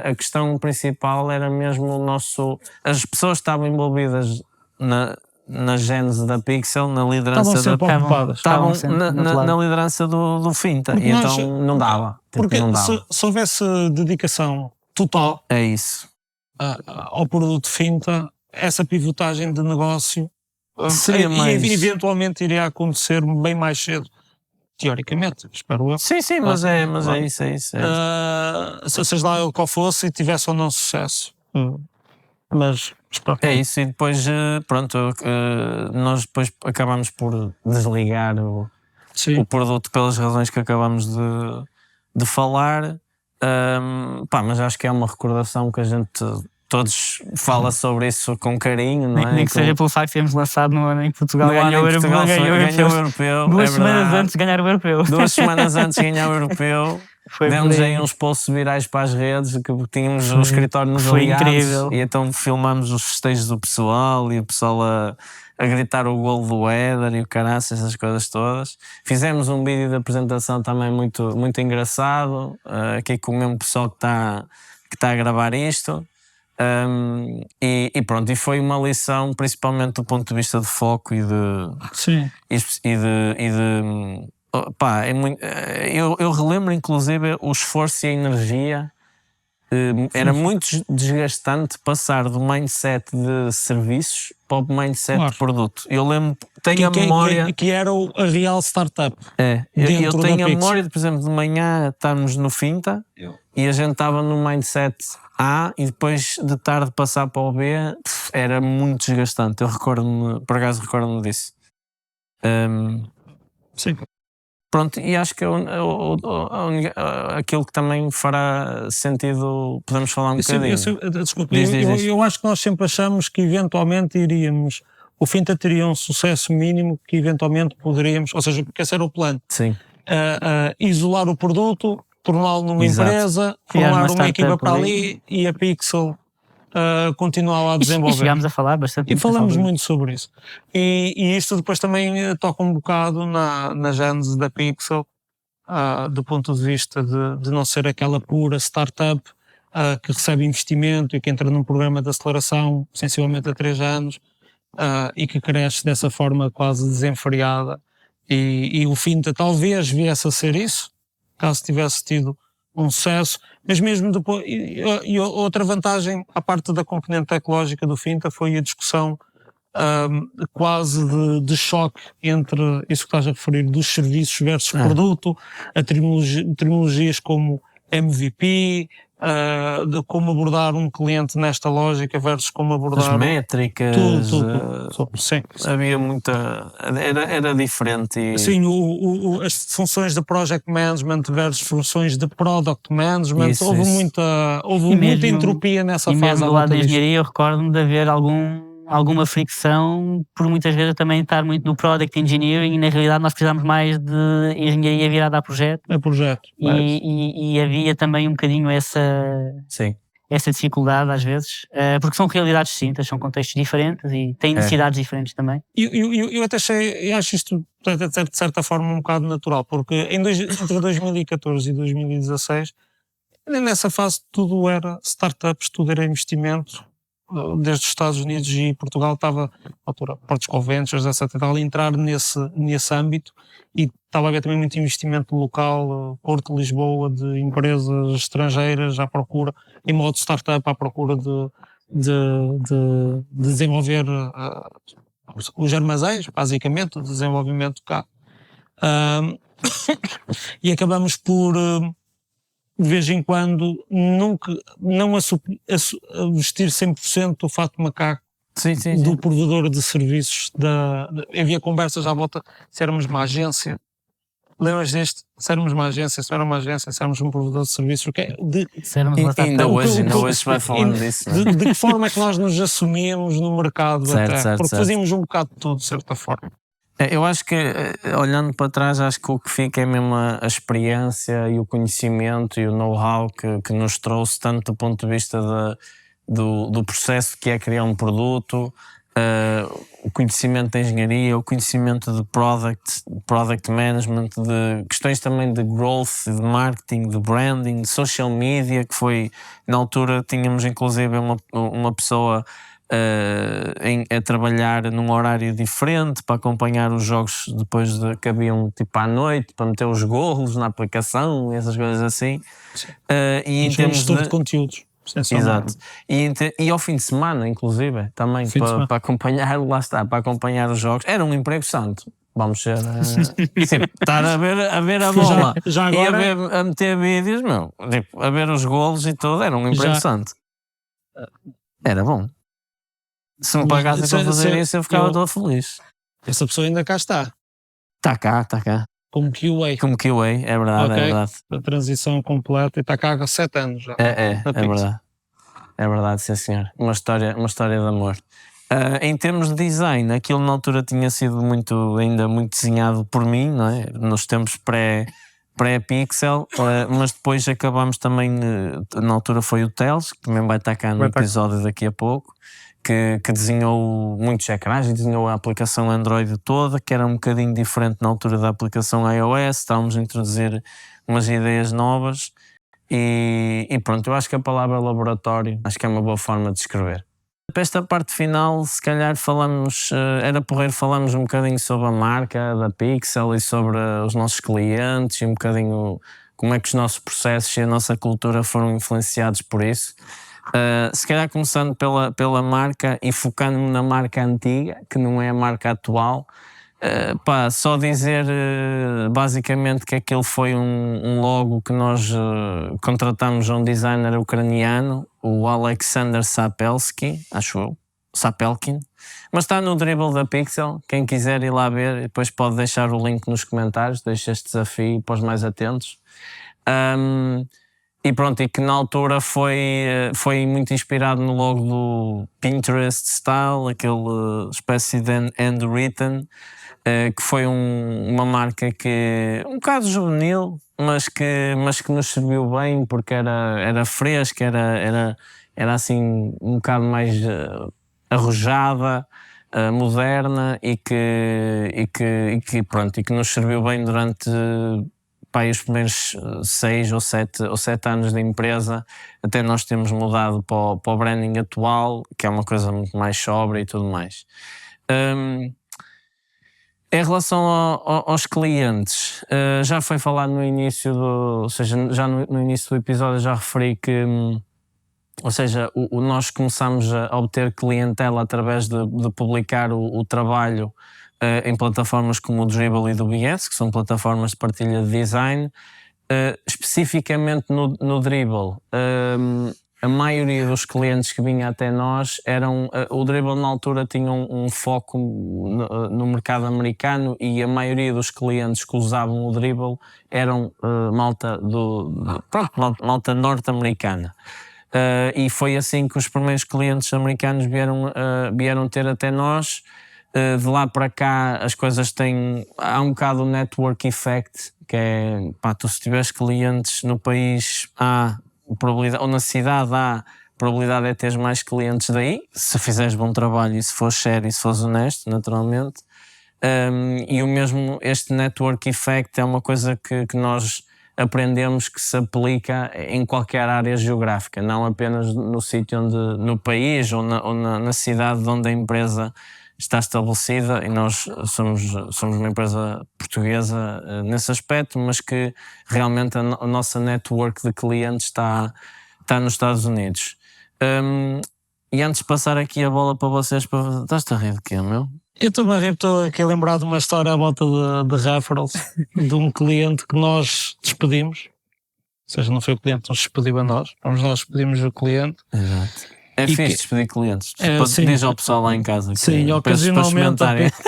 A questão principal era mesmo as pessoas que estavam envolvidas na gênese da Pixel, na liderança estavam na liderança do Finta, e então não dava. Porque se houvesse dedicação total é isso. Ao produto Finta, essa pivotagem de negócio seria mais... eventualmente iria acontecer bem mais cedo. Teoricamente, espero eu. Sim, mas é isso. Seja lá ele qual fosse e tivesse ou não sucesso. Mas é isso, e depois nós depois acabamos por desligar o produto pelas razões que acabamos de falar, mas acho que é uma recordação que a gente todos fala sobre isso com carinho, não é? Nem que seja pelo facto de termos lançado no ano em que Portugal ganhou o Europeu. 2 semanas antes de ganhar o Europeu. 2 semanas antes de ganhar o Europeu. Demos aí uns posts virais para as redes, que tínhamos o escritório nos aliados. Foi incrível. E então filmámos os festejos do pessoal e o pessoal a gritar o golo do Éder e o caraças, essas coisas todas. Fizemos um vídeo de apresentação também muito, muito engraçado, aqui com o mesmo pessoal que está a gravar isto. E pronto, e foi uma lição, principalmente do ponto de vista de foco e de é muito, eu relembro inclusive o esforço e a energia. Era muito desgastante passar do mindset de serviços para o mindset de produto. Eu lembro, tenho a memória que era a real startup. Eu tenho a memória de, por exemplo, de manhã estarmos no Finta e a gente estava no mindset A e depois de tarde passar para o B. Era muito desgastante. Eu por acaso recordo-me disso. Sim. Pronto, e acho que aquilo que também fará sentido, podemos falar um bocadinho. Desculpe, eu acho que nós sempre achamos que eventualmente o Finta teria um sucesso mínimo que eventualmente poderíamos, ou seja, porque esse era o plano. Sim. Isolar o produto, torná-lo numa empresa, formar uma equipa para ali e a Pixel continuar a desenvolver. E chegámos a falar bastante. E falamos muito sobre isso. E isto depois também toca um bocado na gênese da Pixel, do ponto de vista de não ser aquela pura startup que recebe investimento e que entra num programa de aceleração sensivelmente há 3 anos e que cresce dessa forma quase desenfreada. E o Finta talvez viesse a ser isso, caso tivesse tido um sucesso, mas mesmo depois, e outra vantagem à parte da componente tecnológica do Finta foi a discussão quase de choque entre isso que estás a referir, dos serviços versus produto, a terminologias como MVP, de como abordar um cliente nesta lógica versus como abordar... As métricas... Tudo. Sim. Havia muita... Era diferente. Sim, as funções de Project Management versus funções de Product Management. Houve muita entropia nessa fase. E mesmo do lado da engenharia eu recordo-me de haver alguma fricção, por muitas vezes também estar muito no Product Engineering e na realidade nós precisamos mais de engenharia virada a projeto. E havia também um bocadinho essa dificuldade às vezes, porque são realidades distintas, são contextos diferentes e têm necessidades diferentes também. Eu até acho isto de certa forma um bocado natural, porque entre 2014 e 2016, nessa fase tudo era startups, tudo era investimento. Desde os Estados Unidos e Portugal estava, na altura, Portugal Ventures, etc. a entrar nesse âmbito e estava a haver também muito investimento local, Porto de Lisboa, de empresas estrangeiras à procura, em modo startup, à procura de desenvolver os armazéns, basicamente, o desenvolvimento cá. E acabamos por... de vez em quando, não vestir 100% o fato de macaco do provedor de serviços. Havia conversas à volta se éramos uma agência. Lembras disto? Se éramos uma agência, se não era uma agência, se éramos um provedor de serviços. Ainda hoje se vai falando disso. De que forma é que nós nos assumíamos no mercado? Porque fazíamos um bocado de tudo, de certa forma. Eu acho que, olhando para trás, acho que o que fica é mesmo a experiência e o conhecimento e o know-how que nos trouxe, tanto do ponto de vista do processo que é criar um produto, o conhecimento da engenharia, o conhecimento de product management, de questões também de growth, de marketing, de branding, de social media, que foi, na altura tínhamos inclusive uma pessoa a trabalhar num horário diferente para acompanhar os jogos depois que haviam tipo à noite, para meter os golos na aplicação, essas coisas assim. E em termos gestor de conteúdos. Exato. E ao fim de semana, inclusive, também para acompanhar, lá está, para acompanhar os jogos. Era um emprego santo. Vamos ser. Estar a ver a bola já agora, e a meter vídeos, meu, tipo, a ver os golos e tudo, era um emprego santo. Era bom. Se me pagassem para fazer isso, eu ficava todo feliz. Essa pessoa ainda cá está. Está cá. Como QA. É verdade, é verdade. A transição completa e está cá há 7 anos já. É verdade. É verdade, sim senhor. Uma história de amor. Em termos de design, aquilo na altura tinha sido ainda muito desenhado por mim, não é? Nos tempos pré-Pixel, mas depois acabámos também, na altura foi o Teles, que também vai estar cá no episódio daqui a pouco, que desenhou muitos ecrãs e desenhou a aplicação Android toda, que era um bocadinho diferente na altura da aplicação iOS. Estávamos a introduzir umas ideias novas e pronto, eu acho que a palavra laboratório acho que é uma boa forma de descrever. Para esta parte final, se calhar era porreiro falarmos um bocadinho sobre a marca da Pixel e sobre os nossos clientes e um bocadinho como é que os nossos processos e a nossa cultura foram influenciados por isso. Se calhar começando pela marca e focando-me na marca antiga, que não é a marca atual. Só dizer basicamente que aquele foi um logo que nós contratamos a um designer ucraniano, o Alexander Sapelkin, acho eu, mas está no Dribbble da Pixel, quem quiser ir lá ver, depois pode deixar o link nos comentários, deixo este desafio para os mais atentos. E pronto, e que na altura foi muito inspirado no logo do Pinterest Style, aquele espécie de handwritten, que foi uma marca que um bocado juvenil, mas que nos serviu bem porque era fresca, era assim um bocado mais arrojada, moderna e que nos serviu bem durante os primeiros 6 ou 7 anos de empresa, até nós temos mudado para o branding atual, que é uma coisa muito mais sóbria e tudo mais. Em relação aos clientes, já foi falado no início já no início do episódio já referi que, ou seja, nós começamos a obter clientela através de publicar o trabalho em plataformas como o Dribbble e do BS, que são plataformas de partilha de design. Especificamente no Dribbble, a maioria dos clientes que vinha até nós o Dribbble na altura tinha um foco no mercado americano e a maioria dos clientes que usavam o Dribbble eram malta norte-americana. E foi assim que os primeiros clientes americanos vieram ter até nós. De lá para cá as coisas há um bocado o network effect, que é, tu se tiveres clientes no país A, probabilidade, ou na cidade A, a probabilidade é teres mais clientes daí, se fizeres bom trabalho e se fores sério e se fores honesto, naturalmente. E o mesmo, este network effect é uma coisa que nós aprendemos que se aplica em qualquer área geográfica, não apenas no sítio no país ou na cidade onde a empresa está estabelecida, e nós somos uma empresa portuguesa nesse aspecto, mas que realmente a nossa network de clientes está nos Estados Unidos. E antes de passar aqui a bola para vocês, estás-te a rir de quê, meu? Eu também estou aqui a lembrar de uma história à volta de referrals, de um cliente que nós despedimos, ou seja, não foi o cliente que nos despediu a nós, nós despedimos o cliente. Exato. É fixe despedir clientes. Diz ao pessoal lá em casa. Sim,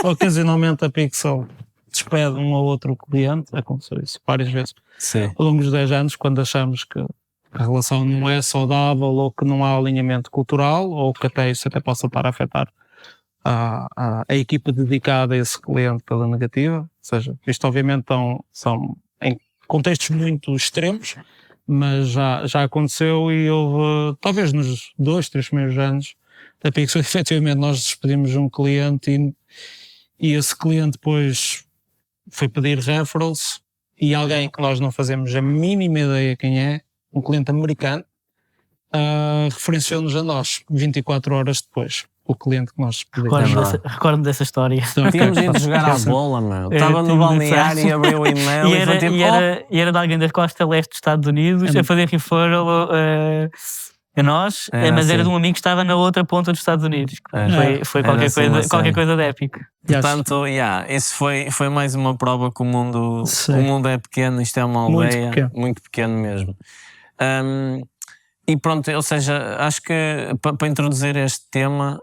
ocasionalmente a Pixel despede um ou outro cliente, aconteceu isso várias vezes. Sim. Ao longo dos 10 anos, quando achamos que a relação não é saudável ou que não há alinhamento cultural ou que até isso até possa estar a afetar a equipa dedicada a esse cliente pela negativa. Ou seja, isto obviamente são em contextos muito extremos, mas já aconteceu e houve, talvez nos 2-3 primeiros anos da Pixel, efetivamente nós despedimos um cliente e esse cliente depois foi pedir referrals e alguém que nós não fazemos a mínima ideia quem é, um cliente americano, referenciou-nos a nós 24 horas depois, o cliente que nós despedimos. Recordo-me dessa história. Tínhamos ido jogar à bola, meu. Estava no balneário e abriu o e-mail e foi tipo... E era de alguém da costa leste dos Estados Unidos a fazer referral a nós, mas era de um amigo que estava na outra ponta dos Estados Unidos. Foi qualquer coisa de épico. Portanto, isso foi mais uma prova que o mundo é pequeno, isto é uma aldeia, muito pequeno mesmo. E pronto, ou seja, acho que para introduzir este tema,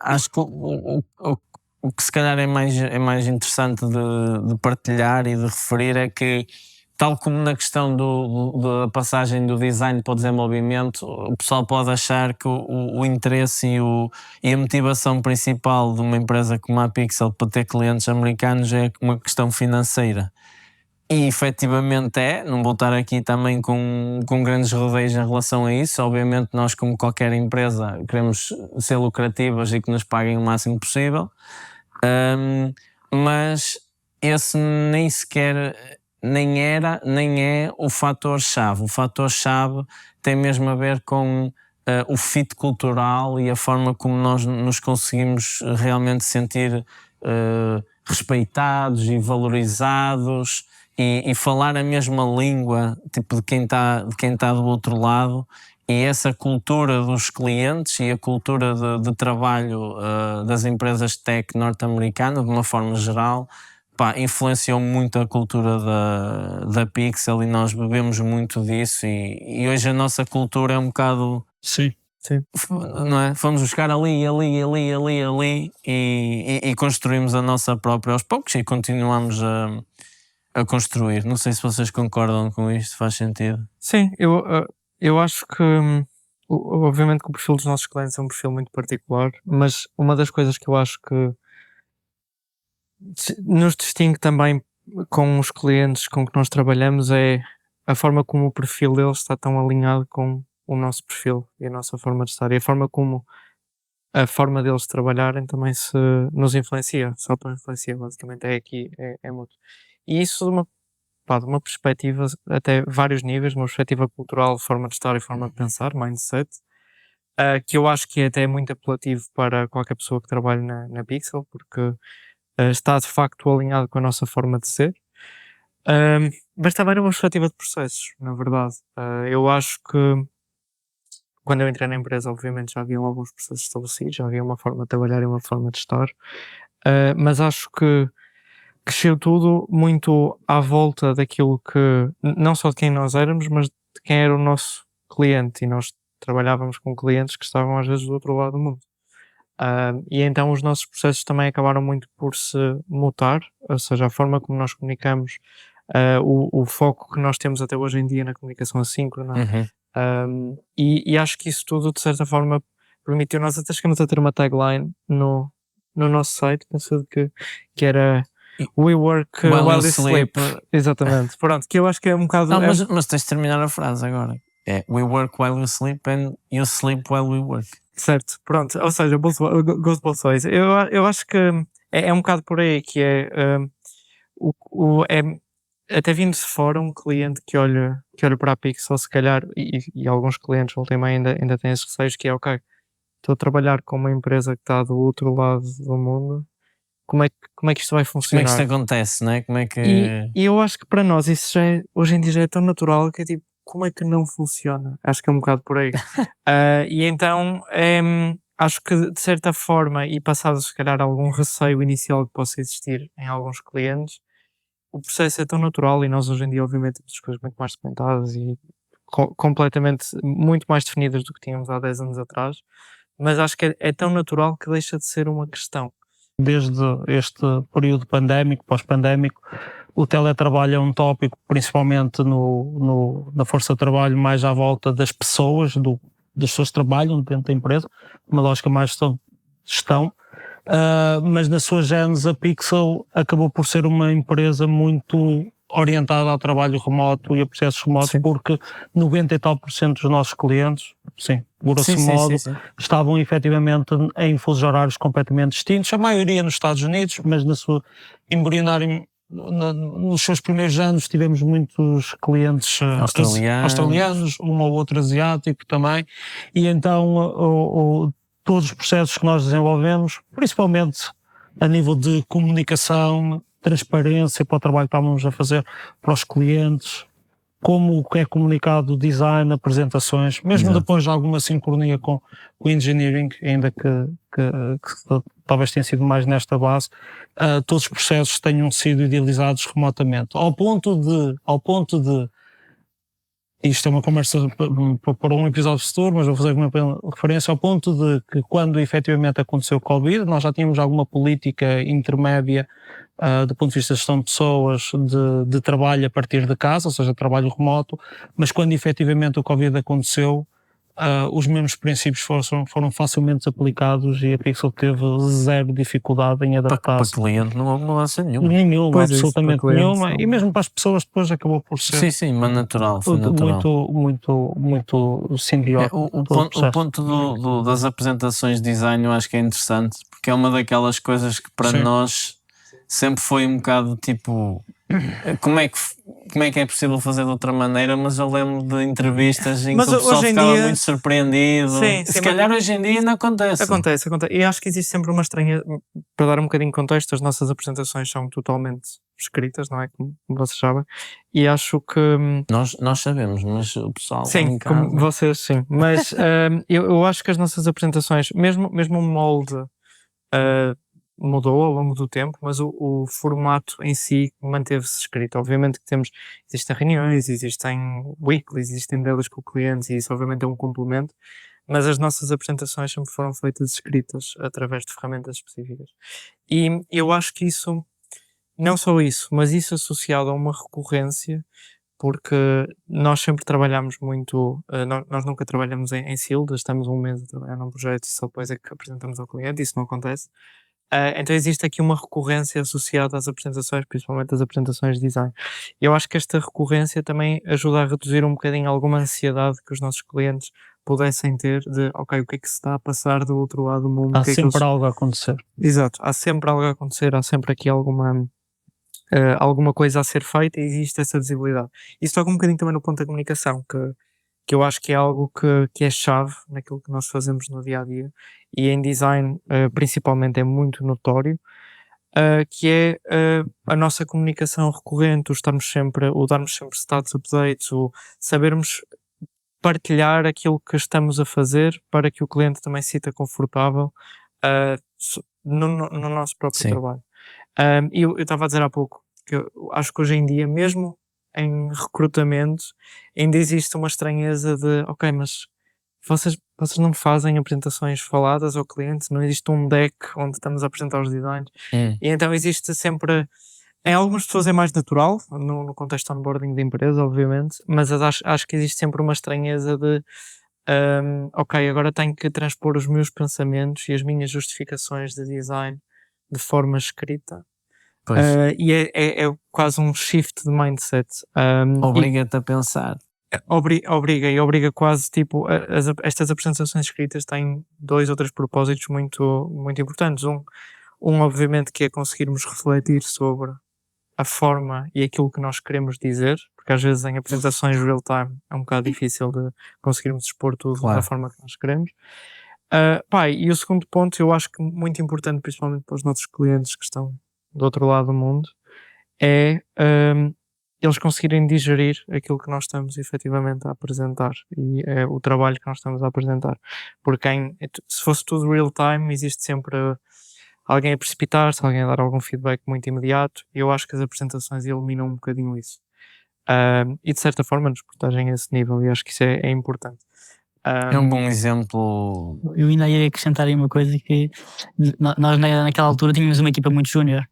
acho que o que se calhar é mais interessante de partilhar e de referir é que, tal como na questão da passagem do design para o desenvolvimento, o pessoal pode achar que o interesse e a motivação principal de uma empresa como a Pixel para ter clientes americanos é uma questão financeira. E efetivamente não vou estar aqui também com grandes rodeios em relação a isso. Obviamente nós, como qualquer empresa, queremos ser lucrativas e que nos paguem o máximo possível, mas esse nem é o fator-chave. O fator-chave tem mesmo a ver com o fit cultural e a forma como nós nos conseguimos realmente sentir respeitados e valorizados e falar a mesma língua, tipo, de quem está do outro lado. E essa cultura dos clientes e a cultura de trabalho das empresas tech norte-americanas, de uma forma geral, influenciou muito a cultura da Pixel e nós bebemos muito disso e hoje a nossa cultura é um bocado... Sim. Não é? Fomos buscar ali e construímos a nossa própria aos poucos e continuamos a construir. Não sei se vocês concordam com isto, faz sentido? Sim, eu acho que obviamente que o perfil dos nossos clientes é um perfil muito particular, mas uma das coisas que eu acho que nos distingue também com os clientes com que nós trabalhamos é a forma como o perfil deles está tão alinhado com o nosso perfil e a nossa forma de estar, e a forma como a forma deles trabalharem também se nos influencia, só para influenciar, basicamente é mútuo. E isso de uma perspectiva, até vários níveis, uma perspectiva cultural, forma de estar e forma de pensar, mindset, que eu acho que é até muito apelativo para qualquer pessoa que trabalhe na Pixel, porque está de facto alinhado com a nossa forma de ser, mas também numa perspectiva de processos, na verdade. Eu acho que quando eu entrei na empresa, obviamente já haviam alguns processos estabelecidos, já havia uma forma de trabalhar e uma forma de estar, mas acho que cresceu tudo muito à volta daquilo que, não só de quem nós éramos, mas de quem era o nosso cliente, e nós trabalhávamos com clientes que estavam às vezes do outro lado do mundo. E então os nossos processos também acabaram muito por se mutar, ou seja, a forma como nós comunicamos, o foco que nós temos até hoje em dia na comunicação assíncrona, e acho que isso tudo de certa forma permitiu, nós até chegamos a ter uma tagline no nosso site, penso que era We work while you sleep. Exatamente. Pronto, que eu acho que é um bocado... Não, mas tens de terminar a frase agora. We work while you sleep and you sleep while we work. Certo, pronto. Ou seja, goes both ways. Eu acho que é um bocado por aí, que até vindo de fora um cliente que olha para a Pixel, se calhar, e alguns clientes ainda têm esses receios, que é ok, estou a trabalhar com uma empresa que está do outro lado do mundo, como é que isto vai funcionar? Como é que isto acontece, não é? Como é que... E eu acho que para nós isso hoje em dia já é tão natural que é tipo, como é que não funciona? Acho que é um bocado por aí. E então, acho que de certa forma, e passado se calhar algum receio inicial que possa existir em alguns clientes, o processo é tão natural e nós hoje em dia obviamente temos as coisas muito mais documentadas e completamente, muito mais definidas do que tínhamos há 10 anos atrás, mas acho que é tão natural que deixa de ser uma questão. Desde este período pandémico, pós-pandémico, o teletrabalho é um tópico, principalmente na força de trabalho, mais à volta das pessoas, das pessoas que trabalham dentro da empresa, uma lógica mais gestão, mas na sua gênese a Pixel acabou por ser uma empresa muito orientada ao trabalho remoto e a processos remotos, Sim. porque 90 e tal % dos nossos clientes, sim, grosso modo, estavam efetivamente em fusos horários completamente distintos, a maioria nos Estados Unidos, mas na sua embrionário, nos seus primeiros anos tivemos muitos clientes australianos, um ou outro asiático também, e então todos os processos que nós desenvolvemos, principalmente a nível de comunicação, transparência para o trabalho que estávamos a fazer para os clientes, como é comunicado o design, apresentações, mesmo depois de alguma sincronia com o engineering, ainda que talvez tenha sido mais nesta base, todos os processos tenham sido idealizados remotamente, ao ponto de isto é uma conversa para um episódio futuro, mas vou fazer uma referência ao ponto de que quando efetivamente aconteceu o Covid, nós já tínhamos alguma política intermédia do ponto de vista de gestão de pessoas, de trabalho a partir de casa, ou seja, trabalho remoto, mas quando efetivamente o Covid aconteceu, os mesmos princípios foram facilmente aplicados e a Pixel teve zero dificuldade em adaptar-se. Para o cliente não houve mudança nenhuma. Nenhuma, absolutamente nenhuma. E mesmo para as pessoas depois acabou por ser mas natural, foi natural. muito simbiótico. O ponto das apresentações de design eu acho que é interessante, porque é uma daquelas coisas que para nós sempre foi um bocado tipo... Como é que é possível fazer de outra maneira? Mas eu lembro de entrevistas em que o pessoal ficava muito surpreendido. Se calhar hoje em dia não acontece. Acontece. E acho que existe sempre uma estranha... Para dar um bocadinho de contexto, as nossas apresentações são totalmente escritas, não é? Como vocês sabem. E acho que... Nós sabemos, mas o pessoal... Sim, como vocês, sim. Mas eu acho que as nossas apresentações, mesmo o molde... mudou ao longo do tempo, mas o formato em si manteve-se escrito. Obviamente que existem reuniões, existem weeklies, existem dailies com clientes e isso obviamente é um complemento, mas as nossas apresentações sempre foram feitas escritas através de ferramentas específicas. E eu acho que isso, não só isso, mas isso associado a uma recorrência, porque nós sempre trabalhamos muito, nós nunca trabalhamos em silos, estamos um mês a trabalhar num projeto e só depois é que apresentamos ao cliente, isso não acontece. Então existe aqui uma recorrência associada às apresentações, principalmente às apresentações de design. Eu acho que esta recorrência também ajuda a reduzir um bocadinho alguma ansiedade que os nossos clientes pudessem ter de, ok, o que é que se está a passar do outro lado do mundo? Há sempre algo a acontecer. Exato, há sempre algo a acontecer, há sempre aqui alguma coisa a ser feita e existe essa visibilidade. Isso toca um bocadinho também no ponto da comunicação, que eu acho que é algo que é chave naquilo que nós fazemos no dia a dia e em design principalmente é muito notório, que é a nossa comunicação recorrente, o darmos sempre status updates, o sabermos partilhar aquilo que estamos a fazer para que o cliente também se sinta confortável no nosso próprio trabalho. E eu estava a dizer há pouco que eu acho que hoje em dia, mesmo em recrutamento, ainda existe uma estranheza de, ok, mas vocês não fazem apresentações faladas ao cliente, não existe um deck onde estamos a apresentar os designs. E então existe sempre, em algumas pessoas é mais natural, no contexto de onboarding de empresa, obviamente, mas acho que existe sempre uma estranheza de, ok, agora tenho que transpor os meus pensamentos e as minhas justificações de design de forma escrita. E é quase um shift de mindset. Obriga-te a pensar. Obriga quase, tipo, estas apresentações escritas têm 2 ou 3 propósitos muito, muito importantes. Um obviamente que é conseguirmos refletir sobre a forma e aquilo que nós queremos dizer, porque às vezes em apresentações real time é um bocado difícil de conseguirmos expor tudo da forma que nós queremos. E o segundo ponto, eu acho que muito importante, principalmente para os nossos clientes que estão do outro lado do mundo, é eles conseguirem digerir aquilo que nós estamos efetivamente a apresentar e o trabalho que nós estamos a apresentar. Porque se fosse tudo real time, existe sempre alguém a precipitar-se, alguém a dar algum feedback muito imediato, e eu acho que as apresentações eliminam um bocadinho isso. E de certa forma nos protegem a esse nível, e acho que isso é importante. É um bom exemplo. Eu ainda ia acrescentar aí uma coisa, que nós naquela altura tínhamos uma equipa muito júnior.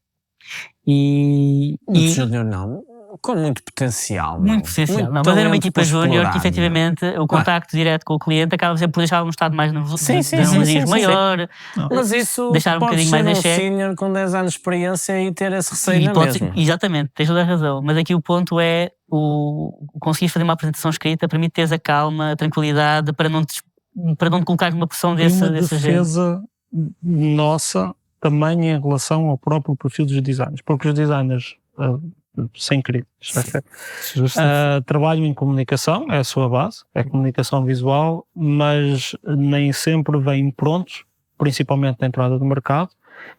Júnior não. com muito potencial. Muito potencial. Não, mas era uma equipa júnior que efetivamente o contacto direto com o cliente acaba sempre por deixar um estado mais nervosismo maior. Mas isso deixar um bocadinho mais ser em um xeque. senior com 10 anos de experiência e ter esse receio mesmo. Exatamente, tens toda a razão. Mas aqui o ponto é conseguires fazer uma apresentação escrita, permite teres a calma, a tranquilidade para não te colocar numa pressão desse uma defesa género. nossa também em relação ao próprio perfil dos designers, porque os designers sem críticas, trabalham em comunicação, é a sua base, é comunicação visual, mas nem sempre vêm prontos, principalmente na entrada do mercado,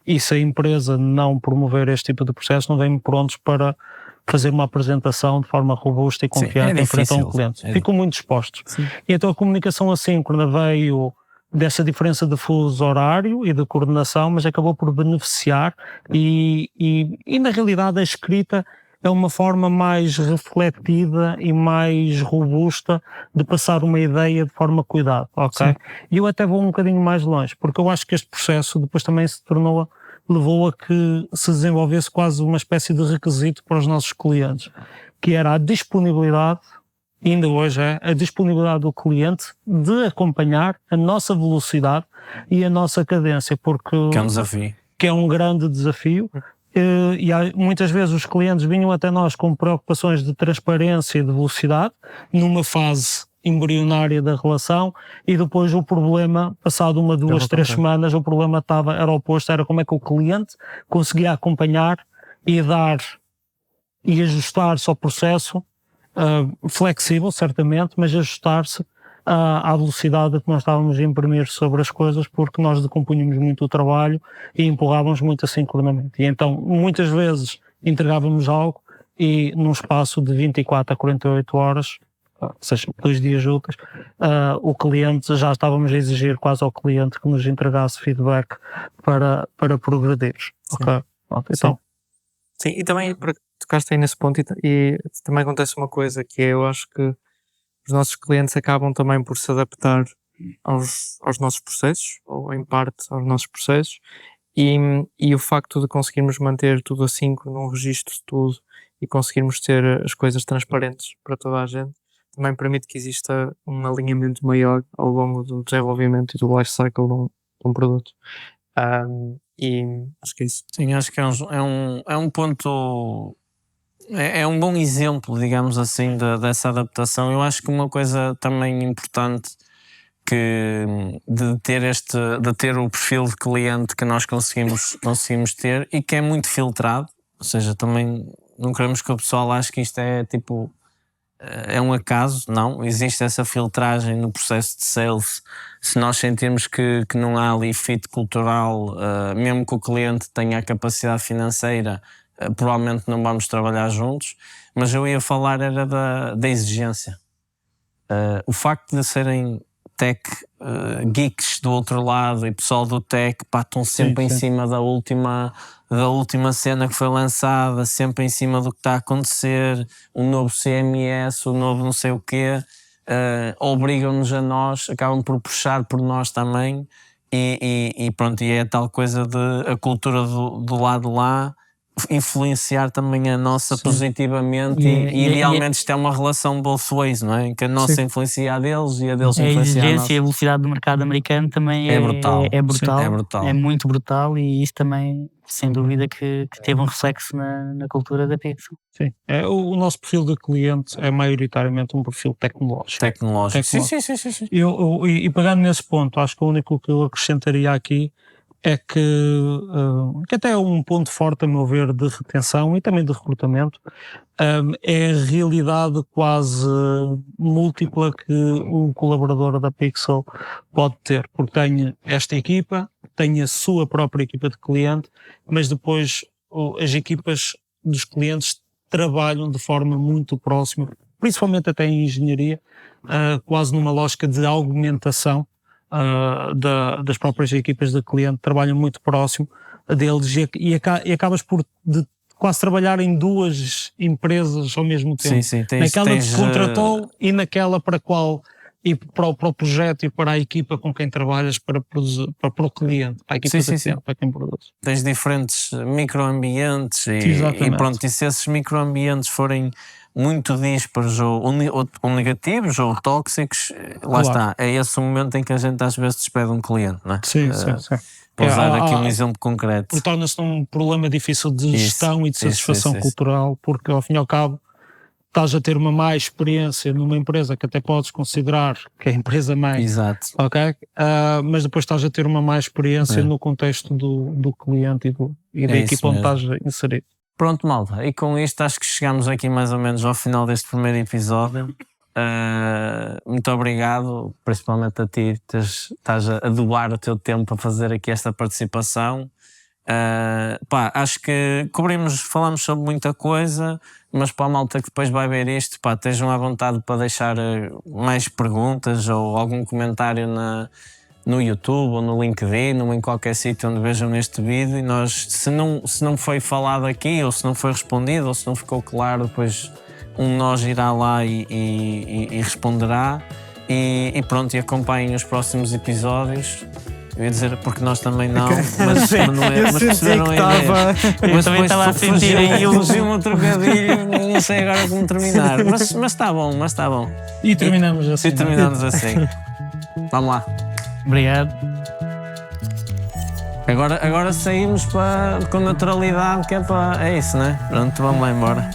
e se a empresa não promover este tipo de processo, não vêm prontos para fazer uma apresentação de forma robusta e confiante em frente a um cliente. Ficam muito expostos. Sim. E então a comunicação assíncrona veio dessa diferença de fuso horário e de coordenação, mas acabou por beneficiar e na realidade a escrita é uma forma mais refletida e mais robusta de passar uma ideia de forma cuidada, ok? Sim. E eu até vou um bocadinho mais longe, porque eu acho que este processo depois também levou a que se desenvolvesse quase uma espécie de requisito para os nossos clientes, que era a disponibilidade, ainda hoje é, a disponibilidade do cliente de acompanhar a nossa velocidade e a nossa cadência, porque que é um desafio. Que é um grande desafio. E muitas vezes os clientes vinham até nós com preocupações de transparência e de velocidade, numa fase embrionária da relação, e depois o problema, passado 1, 2, 3 semanas, o problema era oposto, era como é que o cliente conseguia acompanhar e ajustar-se ao processo, flexível certamente, mas ajustar-se à velocidade que nós estávamos a imprimir sobre as coisas, porque nós decompunhamos muito o trabalho e empurrávamos muito assincronamente. E então, muitas vezes, entregávamos algo e num espaço de 24 a 48 horas, ou seja, 2 dias úteis, o cliente, já estávamos a exigir quase ao cliente que nos entregasse feedback para progredir. Ok? Então. Sim, e também tocaste aí nesse ponto e também acontece uma coisa que eu acho que os nossos clientes acabam também por se adaptar aos nossos processos, ou em parte aos nossos processos, e o facto de conseguirmos manter tudo assim, num registro de tudo, e conseguirmos ter as coisas transparentes para toda a gente, também permite que exista um alinhamento maior ao longo do desenvolvimento e do life cycle de um produto. E acho que é isso. Sim, acho que é um ponto... É um bom exemplo, digamos assim, dessa adaptação. Eu acho que uma coisa também importante de ter o perfil de cliente que nós conseguimos ter e que é muito filtrado, ou seja, também não queremos que o pessoal ache que isto é tipo... É um acaso, não. Existe essa filtragem no processo de sales. Se nós sentirmos que não há ali fit cultural, mesmo que o cliente tenha a capacidade financeira, provavelmente não vamos trabalhar juntos. Mas eu ia falar era da exigência. O facto de serem tech geeks do outro lado e pessoal do tech, estão sempre em cima da última cena que foi lançada, sempre em cima do que está a acontecer, o novo CMS, o novo não sei o quê, obrigam-nos a nós, acabam por puxar por nós também, e pronto, e é a tal coisa de a cultura do lado lá influenciar também a nossa positivamente e idealmente isto é uma relação both ways, não é? Que a nossa influencia a deles e a deles influencia a nossa. A exigência e a velocidade do mercado americano também é brutal. É brutal. É brutal. É muito brutal e isso também, sem dúvida, que teve um reflexo na cultura da Pixel. Sim. O nosso perfil de cliente é maioritariamente um perfil tecnológico. Sim. E pegando nesse ponto, acho que o único que eu acrescentaria aqui é que até é um ponto forte, a meu ver, de retenção e também de recrutamento, é a realidade quase múltipla que o colaborador da Pixel pode ter, porque tem esta equipa, tem a sua própria equipa de cliente, mas depois as equipas dos clientes trabalham de forma muito próxima, principalmente até em engenharia, quase numa lógica de augmentação das próprias equipas de cliente, trabalham muito próximo deles e acabas por quase trabalhar em 2 empresas ao mesmo tempo. Sim. Naquela que te contratou e naquela para a qual e para o projeto e para a equipa com quem trabalhas para produzir, para o cliente, para a equipa para quem produz. Tens diferentes microambientes e pronto, e se esses microambientes forem muito díspares ou negativos ou tóxicos, lá está, é esse o momento em que a gente às vezes despede um cliente, não é? Sim. Para usar aqui um exemplo concreto. Porque torna-se um problema difícil de gestão e de satisfação cultural, porque ao fim e ao cabo estás a ter uma má experiência numa empresa que até podes considerar que é a empresa mãe. Exato. Ok? Mas depois estás a ter uma má experiência no contexto do cliente e da equipa onde estás inserido. Pronto, malta. E com isto acho que chegamos aqui mais ou menos ao final deste primeiro episódio. Muito obrigado, principalmente a ti, estás a doar o teu tempo a fazer aqui esta participação. Acho que falamos sobre muita coisa, mas para a malta que depois vai ver isto, estejam à vontade para deixar mais perguntas ou algum comentário no YouTube ou no LinkedIn ou em qualquer sítio onde vejam este vídeo, e nós, se não foi falado aqui ou se não foi respondido ou se não ficou claro, depois um de nós irá lá e responderá, e pronto, e acompanhem os próximos episódios. Eu ia dizer porque nós também não, mas não é, mas perceberam a ideia. Eu também estava a sentir aí fugiu-me um trocadilho, não sei agora como terminar, mas está bom. E terminamos assim. Vamos lá. Obrigado. Agora saímos com naturalidade, que é isso, né? Pronto, vamos lá embora.